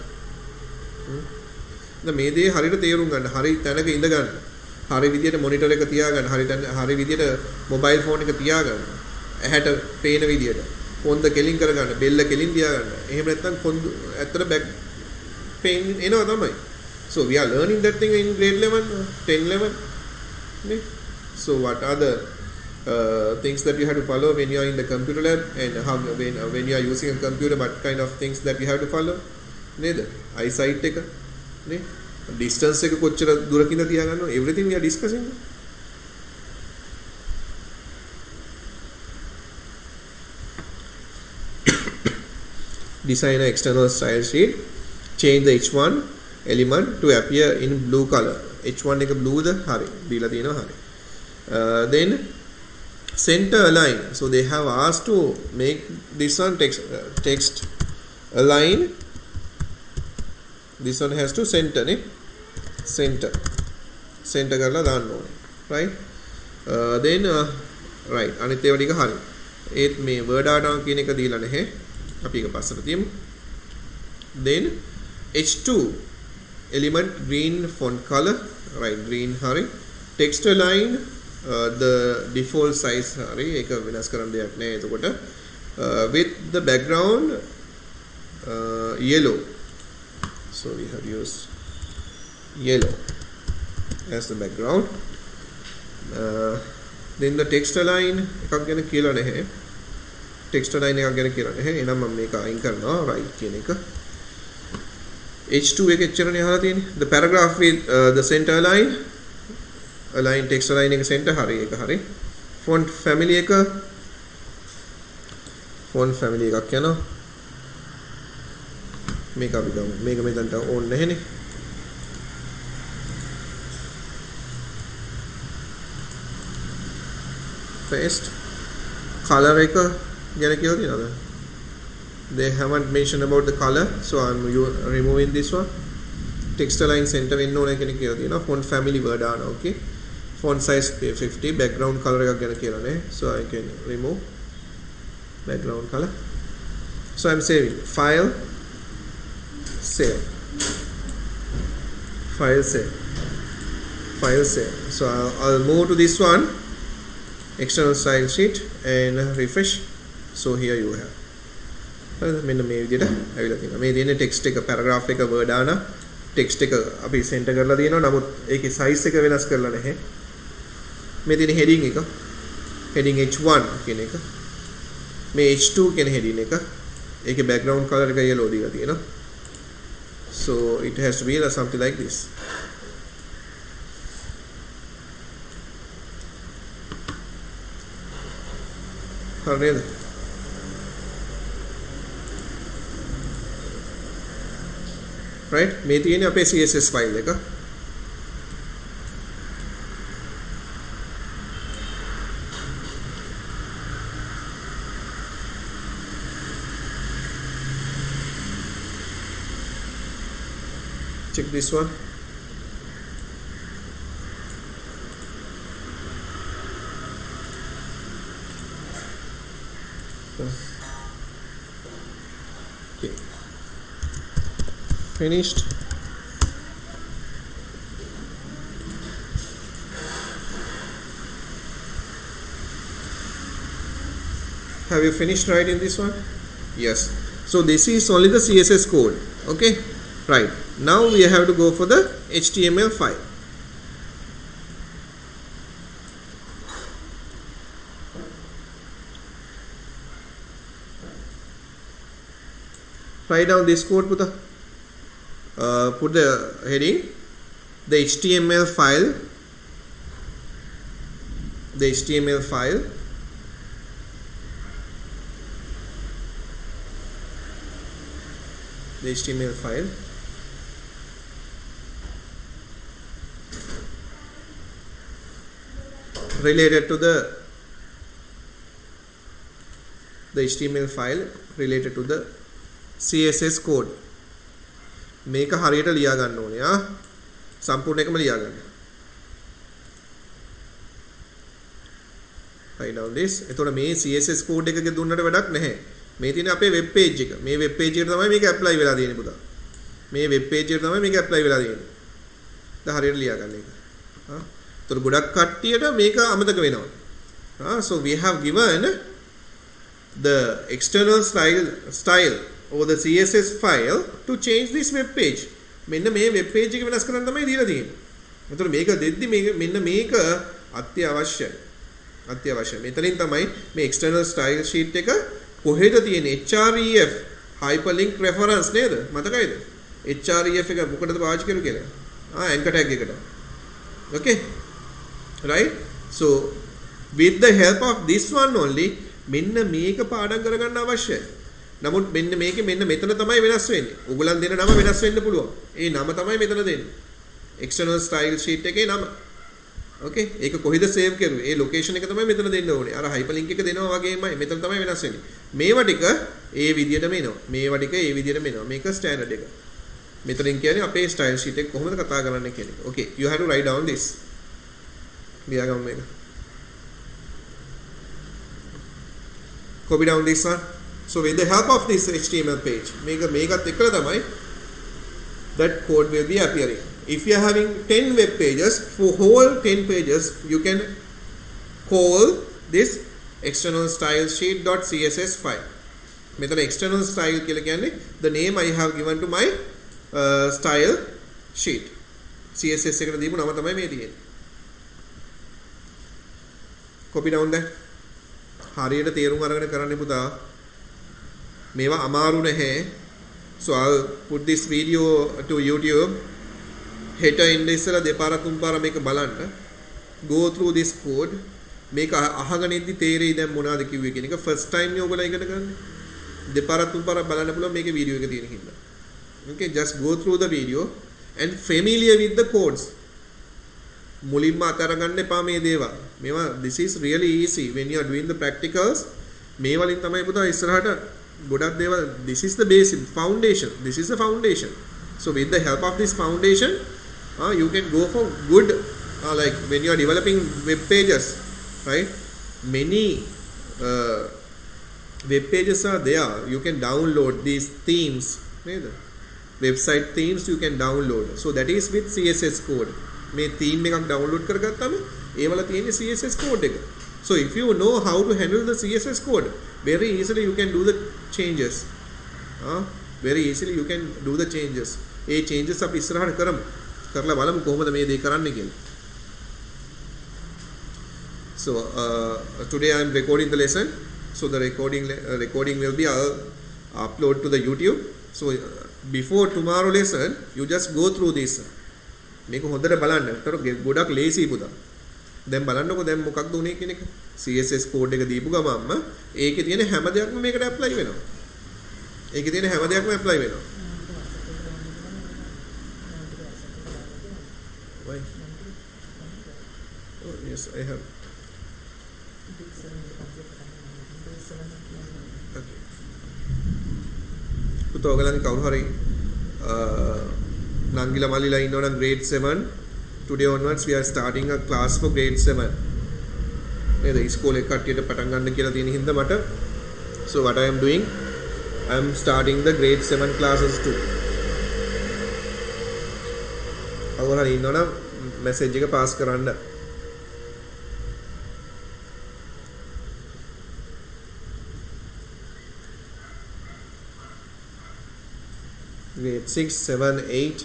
දැන් මේ දේ හරියට තේරුම් ගන්න. හරි තැනක ඉඳ ගන්න. හරි විදියට මොනිටර් එක තියාගන්න. හරි විදියට මොබයිල් ෆෝන් එක තියාගන්න. ඇහැට පේන විදියට. කොන්ද කෙලින් කරගන්න. බෙල්ල කෙලින් තියාගන්න. එහෙම නැත්නම් කොන්ද ඇත්තට බැක් පේන් එනවා තමයි. So we are learning that thing in grade 11, 10 level. So what are the things that you have to follow when you are in the computer lab, and how when you are using a computer, what kind of things that you have to follow? නේද? eyesight එක නේ distance එක කොච්චර දුරකින්ද තියාගන්නවා, everything we are discussing. Design an external style sheet. Change the h1 element to appear in blue color. h1 එක blue ද හරි දීලා තියෙනවා හරි. Then center align. So they have asked to make this one text align. This one has to center නේ center කරලා දාන්න ඕනේ, right? Then right අනිත් ඒවා ටික හරි. ඒත් මේ word data කියන එක දීලා නැහැ. අපි ඒක පස්සට තියමු. Then h2 element green font color, right, green hari. Text align the default size hari, එක වෙනස් කරන්න දෙයක් නැහැ එතකොට. With the background yellow, so we have used yellow as the background. Then the text align එකක් ගැන කියලා නැහැ. text align එකක් ගැන කියලා නැහැ. එහෙනම් මම මේක අයින් කරනවා right කියන එක. H2 එක එච්චරනේ අහලා තියෙන්නේ. The paragraph with the center align text align එක center හරි ඒක හරි. Font family එකක් යනවා. මේක අපි ගමු. මේක මෙතනට ඕනේ නැහෙනේ. Paste color එක ගැන කියලා තියෙනවද? They haven't mentioned about the color, so I'm removing this one. Text align center වෙන්න ඕනේ කියන කියලා තියෙනවා. Font family Verdana, okay. Font size 50, background color එකක් ගැන කියලා නේ. So I can remove background color. So I'm saving. File save. So I'll move to this one, external style sheet, and refresh. So here you have. මෙන්න මේ විදිහට ඇවිල්ලා තියෙනවා. මේ තියෙන්නේ text එක paragraph එක Verdana text එක අපි center කරලා තියෙනවා. නමුත් ඒකේ size එක වෙනස් කරලා නැහැ. මේ තියෙන heading එක heading H1 කියන එක. මේ H2 කියන heading එක. ඒකේ background color එක yellow දීලා තියෙනවා. So it has to be something like this. හරිද? right, මේ තියෙන්නේ අපේ CSS file එක. check this one. Okay, finished. Have you finished writing this one? Yes. So this is only the CSS code. Okay, right. Now we have to go for the HTML file. Write down this code, put the heading, the HTML file, the HTML file, the HTML file, related to the HTML file related to the CSS code. මේක හරියට ලියා ගන්න ඕනේ ආ සම්පූර්ණ එකම ලියා ගන්න. write down this. එතකොට මේ CSS code එකක දුන්නට වැඩක් නැහැ. මේ තියෙන අපේ web page එක. මේ web page එකට තමයි මේක apply වෙලා තියෙන්නේ පුතා. මේ web page එකට තමයි මේක apply වෙලා තියෙන්නේ. දැන් හරියට ලියා ගන්න එක. හා. එතකොට ගොඩක් කට්ටියට මේක අමතක වෙනවා. So we have given the external style or the CSS file to change this web page. මෙන්න මේ web page එක වෙනස් කරන්න තමයි දීලා තියෙන්නේ. එතකොට මේක දෙද්දි මෙන්න මේක අත්‍යවශ්‍යයි. මෙතනින් තමයි මේ external style sheet එක කොහෙද තියෙන්නේ? href hyperlink reference නේද? මතකයිද? href එක මොකටද පාවිච්චි කරන්නේ කියලා? anchor tag එකට. Okay, right? So with the help of this one only මෙන්න මේක පාඩම් කරගන්න අවශ්‍යයි. නමුත් මෙන්න මේකේ මෙන්න මෙතන තමයි වෙනස් වෙන්නේ. ඔයගලන් දෙන නම වෙනස් වෙන්න පුළුවන්. ඒ නම තමයි මෙතන දෙන්නේ. external style sheet එකේ නම. okay, ඒක කොහෙද save කරුවේ? ඒ location එක තමයි මෙතන දෙන්න ඕනේ. අර hyperlink එක දෙනවා වගේමයි මෙතන තමයි වෙනස් වෙන්නේ. මේවා ටික ඒ විදියටම එනවා. මේවා ටික ඒ විදියටම එනවා. මේක standard එක. මෙතනින් කියන්නේ අපේ style sheet එක කොහොමද කතා කරන්නේ කියන එක. okay, you have to write down this. ලියාගමු මේක. copy down this one. So with the help of this HTML page, මේකත් එක්කලා තමයි that code will be appearing. If you are having 10 web pages, for whole 10 pages you can call this external style sheet.css file. Method external style කියලා කියන්නේ the name I have given to my style sheet. CSS එකට දීපු නම තමයි මේ තියෙන්නේ. Copy down that. හරියට තේරුම් අරගෙන කරන්න පුතා. මේවා අමාරු නැහැ. So I'll put this video to YouTube. හෙට ඉන්න ඉස්සලා දෙපාරක් තුන්පාරක් මේක බලන්න. Go through this code. මේක අහගෙන ඉද්දි තේරෙයි දැන් මොනවද කිව්වේ කියන එක. first time නේ ඔයගොල්ලෝ ඉගෙන ගන්න. දෙපාරක් තුන්පාරක් බලන්න පුළුවන් මේකේ වීඩියෝ එක තියෙන හින්දා. Okay, just go through the video and familiar with the codes. මුලින්ම අතර ගන්න එපා මේ දේවල්. මේවා this is really easy when you are doing the practicals. මේ වලින් තමයි පුතා ඉස්සරහට ගොඩක් දේවල්. This is the basic foundation. This is the foundation. So with the help of this foundation, you can go for good like when you are developing web pages, right? Many web pages are there. You can download these themes, right? Website themes you can download. So that is with CSS code. මේ theme එකක් download කරගත්තාම ඒවල තියෙන CSS code එක. So if you know how to handle the CSS code, very easily you can do the changes. Very easily you can do the changes. A changes අපි ඉස්සරහට කරමු. කරලා බලමු කොහොමද මේ දේ කරන්න කියලා. So today I am recording the lesson. So the recording will be I'll upload to the YouTube. So before tomorrow lesson you just go through this. මේක හොඳට බලන්න. ඒතර ගොඩක් ලේසි පුතා. දැන් බලන්නකො දැන් මොකක්ද උනේ කියන එක. CSS code එක දීපු ගමන්ම ඒකේ තියෙන හැම දෙයක්ම මේකට apply වෙනවා. ඒකේ තියෙන හැම දෙයක්ම apply වෙනවා. Why? Oh yes, I have. Okay. පුතා ඔයගලන් කවුරු හරි නංගිලා මල්ලිලා ඉන්නවනම් grade 7 today onwards we are starting a class for grade 7 නේද ඉස්කෝලේ කට්ටියට පටන් ගන්න කියලා තියෙන හින්දා මට so what I am doing I am starting the grade 7 classes too අවුරුදු හරි ඉන්නවනම් message එක pass කරන්න grade 6 7 8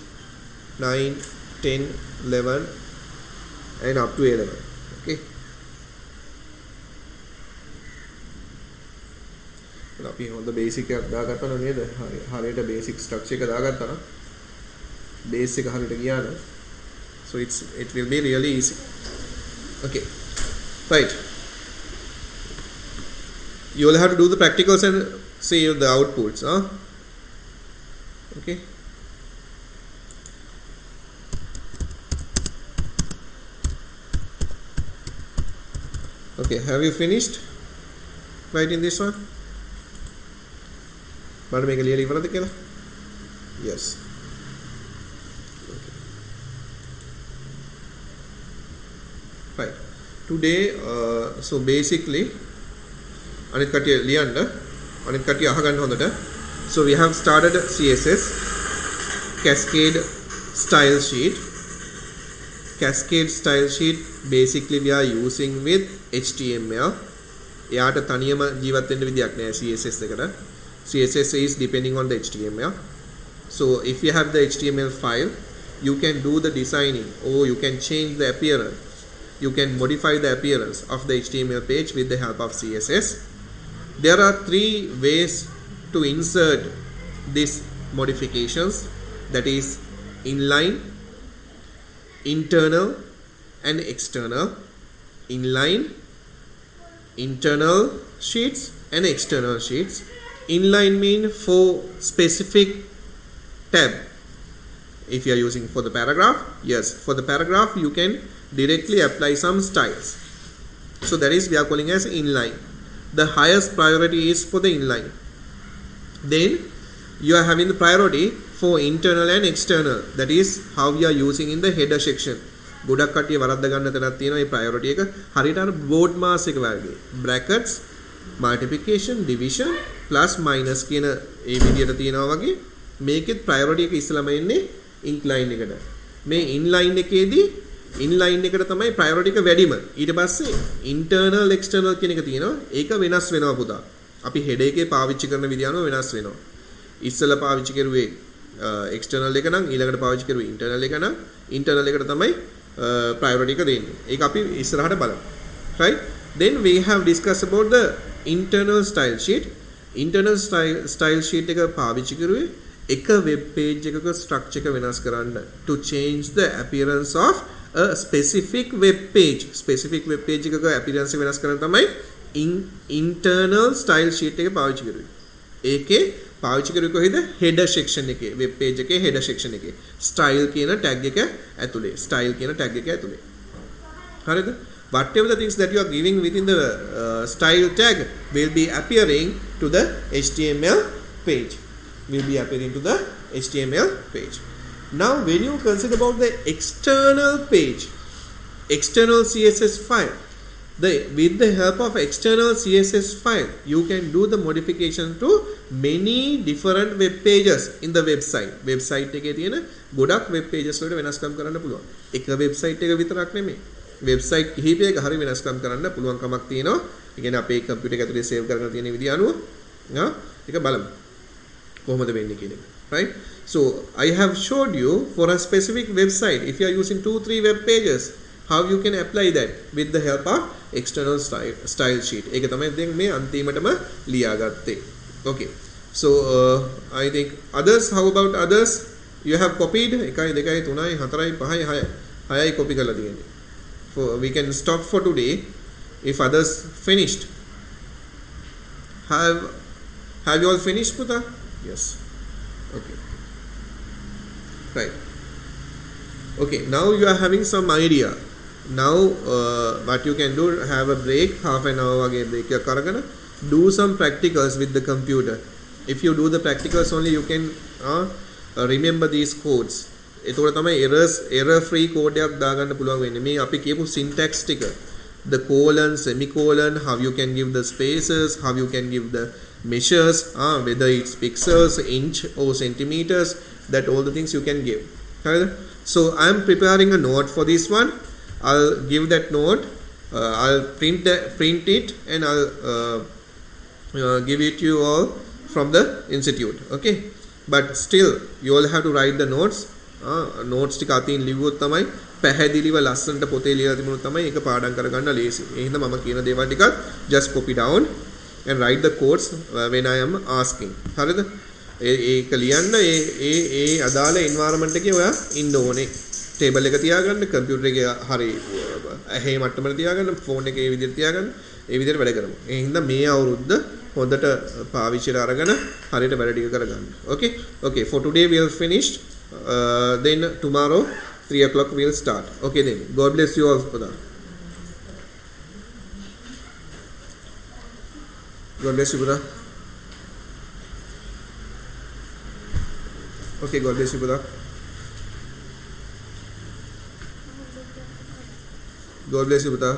9 10 11 and up to 11. Okay, අපි හොඳ බේසික් එකක් දාගත්තා නම් නේද හරියට බේසික් ස්ට්‍රක්චර් එක දාගත්තා නම් බේස් එක හරියට ගියා නම් so it will be really easy. Okay, right, you will have to do the practicals and see the outputs. Okay, okay, have you finished writing this one? බලන්න මේක ලියලා ඉවරද කියලා? Yes. Okay. Right. Today so basically අනිත් කටිය ලියන්න අනිත් කටිය අහගන්න හොඳට. So we have started CSS cascade style sheet. Cascade style sheet basically we are using with HTML. එයාට තනියම ජීවත් වෙන්න විදියක් නෑ CSS එකට. CSS is depending on the HTML. So if you have the HTML file, you can do the designing or you can change the appearance. You can modify the appearance of the HTML page with the help of CSS. There are 3 ways to insert these modifications, that is inline, internal and external. Inline, internal sheets and external sheets. Inline mean for specific tab. If you are using for the paragraph, yes, for the paragraph you can directly apply some styles. So that is we are calling as inline. The highest priority is for the inline. Then you are having the priority for internal and external. That is how we are using in the header section. ගොඩක් කට්ටිය වරද්ද ගන්න තැනක් තියෙනවා මේ priority එක. හරියට අර board mass එක වගේ. Brackets, multiplication, division, plus minus කියන ඒ විදිහට තියෙනවා වගේ. මේකෙත් priority එක ඉස්සලම එන්නේ incline එකට. මේ inline එකේදී inline එකට තමයි priority එක වැඩිම. ඊට පස්සේ internal external කියන එක තියෙනවා. ඒක වෙනස් වෙනවා පුතා. අපි header එකේ පාවිච්චි කරන විදිය අනුව වෙනස් වෙනවා. ඉස්සෙල්ලා පාවිච්චි කරුවේ external එක නම් ඊළඟට පාවිච්චි කරුවේ internal එක නම් internal එකට තමයි priority එක දෙන්නේ. ඒක අපි ඉස්සරහට බලමු. Right? Then we have discussed about the internal style sheet. Internal style sheet එක පාවිච්චි කරුවේ එක web page එකක structure එක වෙනස් කරන්න to change the appearance of a specific web page. Specific web page එකක appearance එක වෙනස් කරන්න තමයි internal style sheet එක පාවිච්චි කරුවේ. ඒකේ පාවිච්චි කරුවේ කොහෙද? header section එකේ, web page එකේ header section එකේ. style කියන tag එක ඇතුලේ. style කියන tag එක ඇතුලේ. හරිද? Whatever the things that you are giving within the style tag will be appearing to the HTML page. Will be appearing to the HTML page. Now, when you consider about the external page, external CSS file, with the help of external CSS file, you can do the modification to many different web pages in the website. Website එකේ තියෙන ගොඩක් web pages වලට වෙනස්කම් කරන්න පුළුවන්. එක website එක විතරක් නෙමෙයි. website කිහිපයක හරි වෙනස්කම් කරන්න පුළුවන් කමක් තියෙනවා. ඒ කියන්නේ අපේ කම්පියුටර් එක ඇතුලේ සේව් කරගෙන තියෙන විදිය අනුව ඒක බලමු. කොහොමද වෙන්නේ කියන එක. Right? So, I have showed you for a specific website, if you are using 2-3 web pages, how you can apply that with the help of external style sheet. ඒක තමයි දැන් මේ අන්තිමටම ලියාගත්තේ. Okay. So, I think others, how about others? You have copied 1 2 3 4 5 6 6යි copy කරලා තියෙන්නේ. We can stop for today if others finished. Have you all finished, Puta? Yes. Okay. Right. Okay. Now you are having some idea. Now what you can do, have a break, half an hour again break. Do some practicals with the computer. If you do the practicals only, you can remember these codes. එතකොට තමයි error free code එකක් දාගන්න පුළුවන් වෙන්නේ. මේ අපි කියපු syntax ටික, the colon, semicolon, how you can give the spaces, how you can give the measures, whether it's pixels, inch or centimeters, that all the things you can give. So I am preparing a note for this one. I'll give that note. I'll print it and I'll give it to you all from the institute. Okay, but still you all have to write the notes. notes ටික අතින් ලිව්වොත් තමයි පැහැදිලිව ලස්සනට පොතේ ලියලා තිබුණොත් තමයි ඒක පාඩම් කරගන්න ලේසි. ඒ හින්දා මම කියන දේවල් ටිකක් just copy down and write the codes when I am asking. හරිද? ඒක ලියන්න ඒ අදාළ environment එකේ ඔයා ඉන්න ඕනේ. table එක තියාගන්න, computer එකේ හරි ඇහි මට්ටමට තියාගන්න, phone එකේ ඒ විදිහට තියාගන්න. ඒ විදිහට වැඩ කරමු. ඒ හින්දා මේ අවුරුද්ද හොඳට පාවිච්චියට අරගෙන හරියට වැඩ ටික කරගන්න. Okay, for today we have finished. Then tomorrow 3 o'clock we'll start. Okay then. God bless you all, Pada. God bless you, Pada. Okay, God bless you, Pada. God bless you, Pada.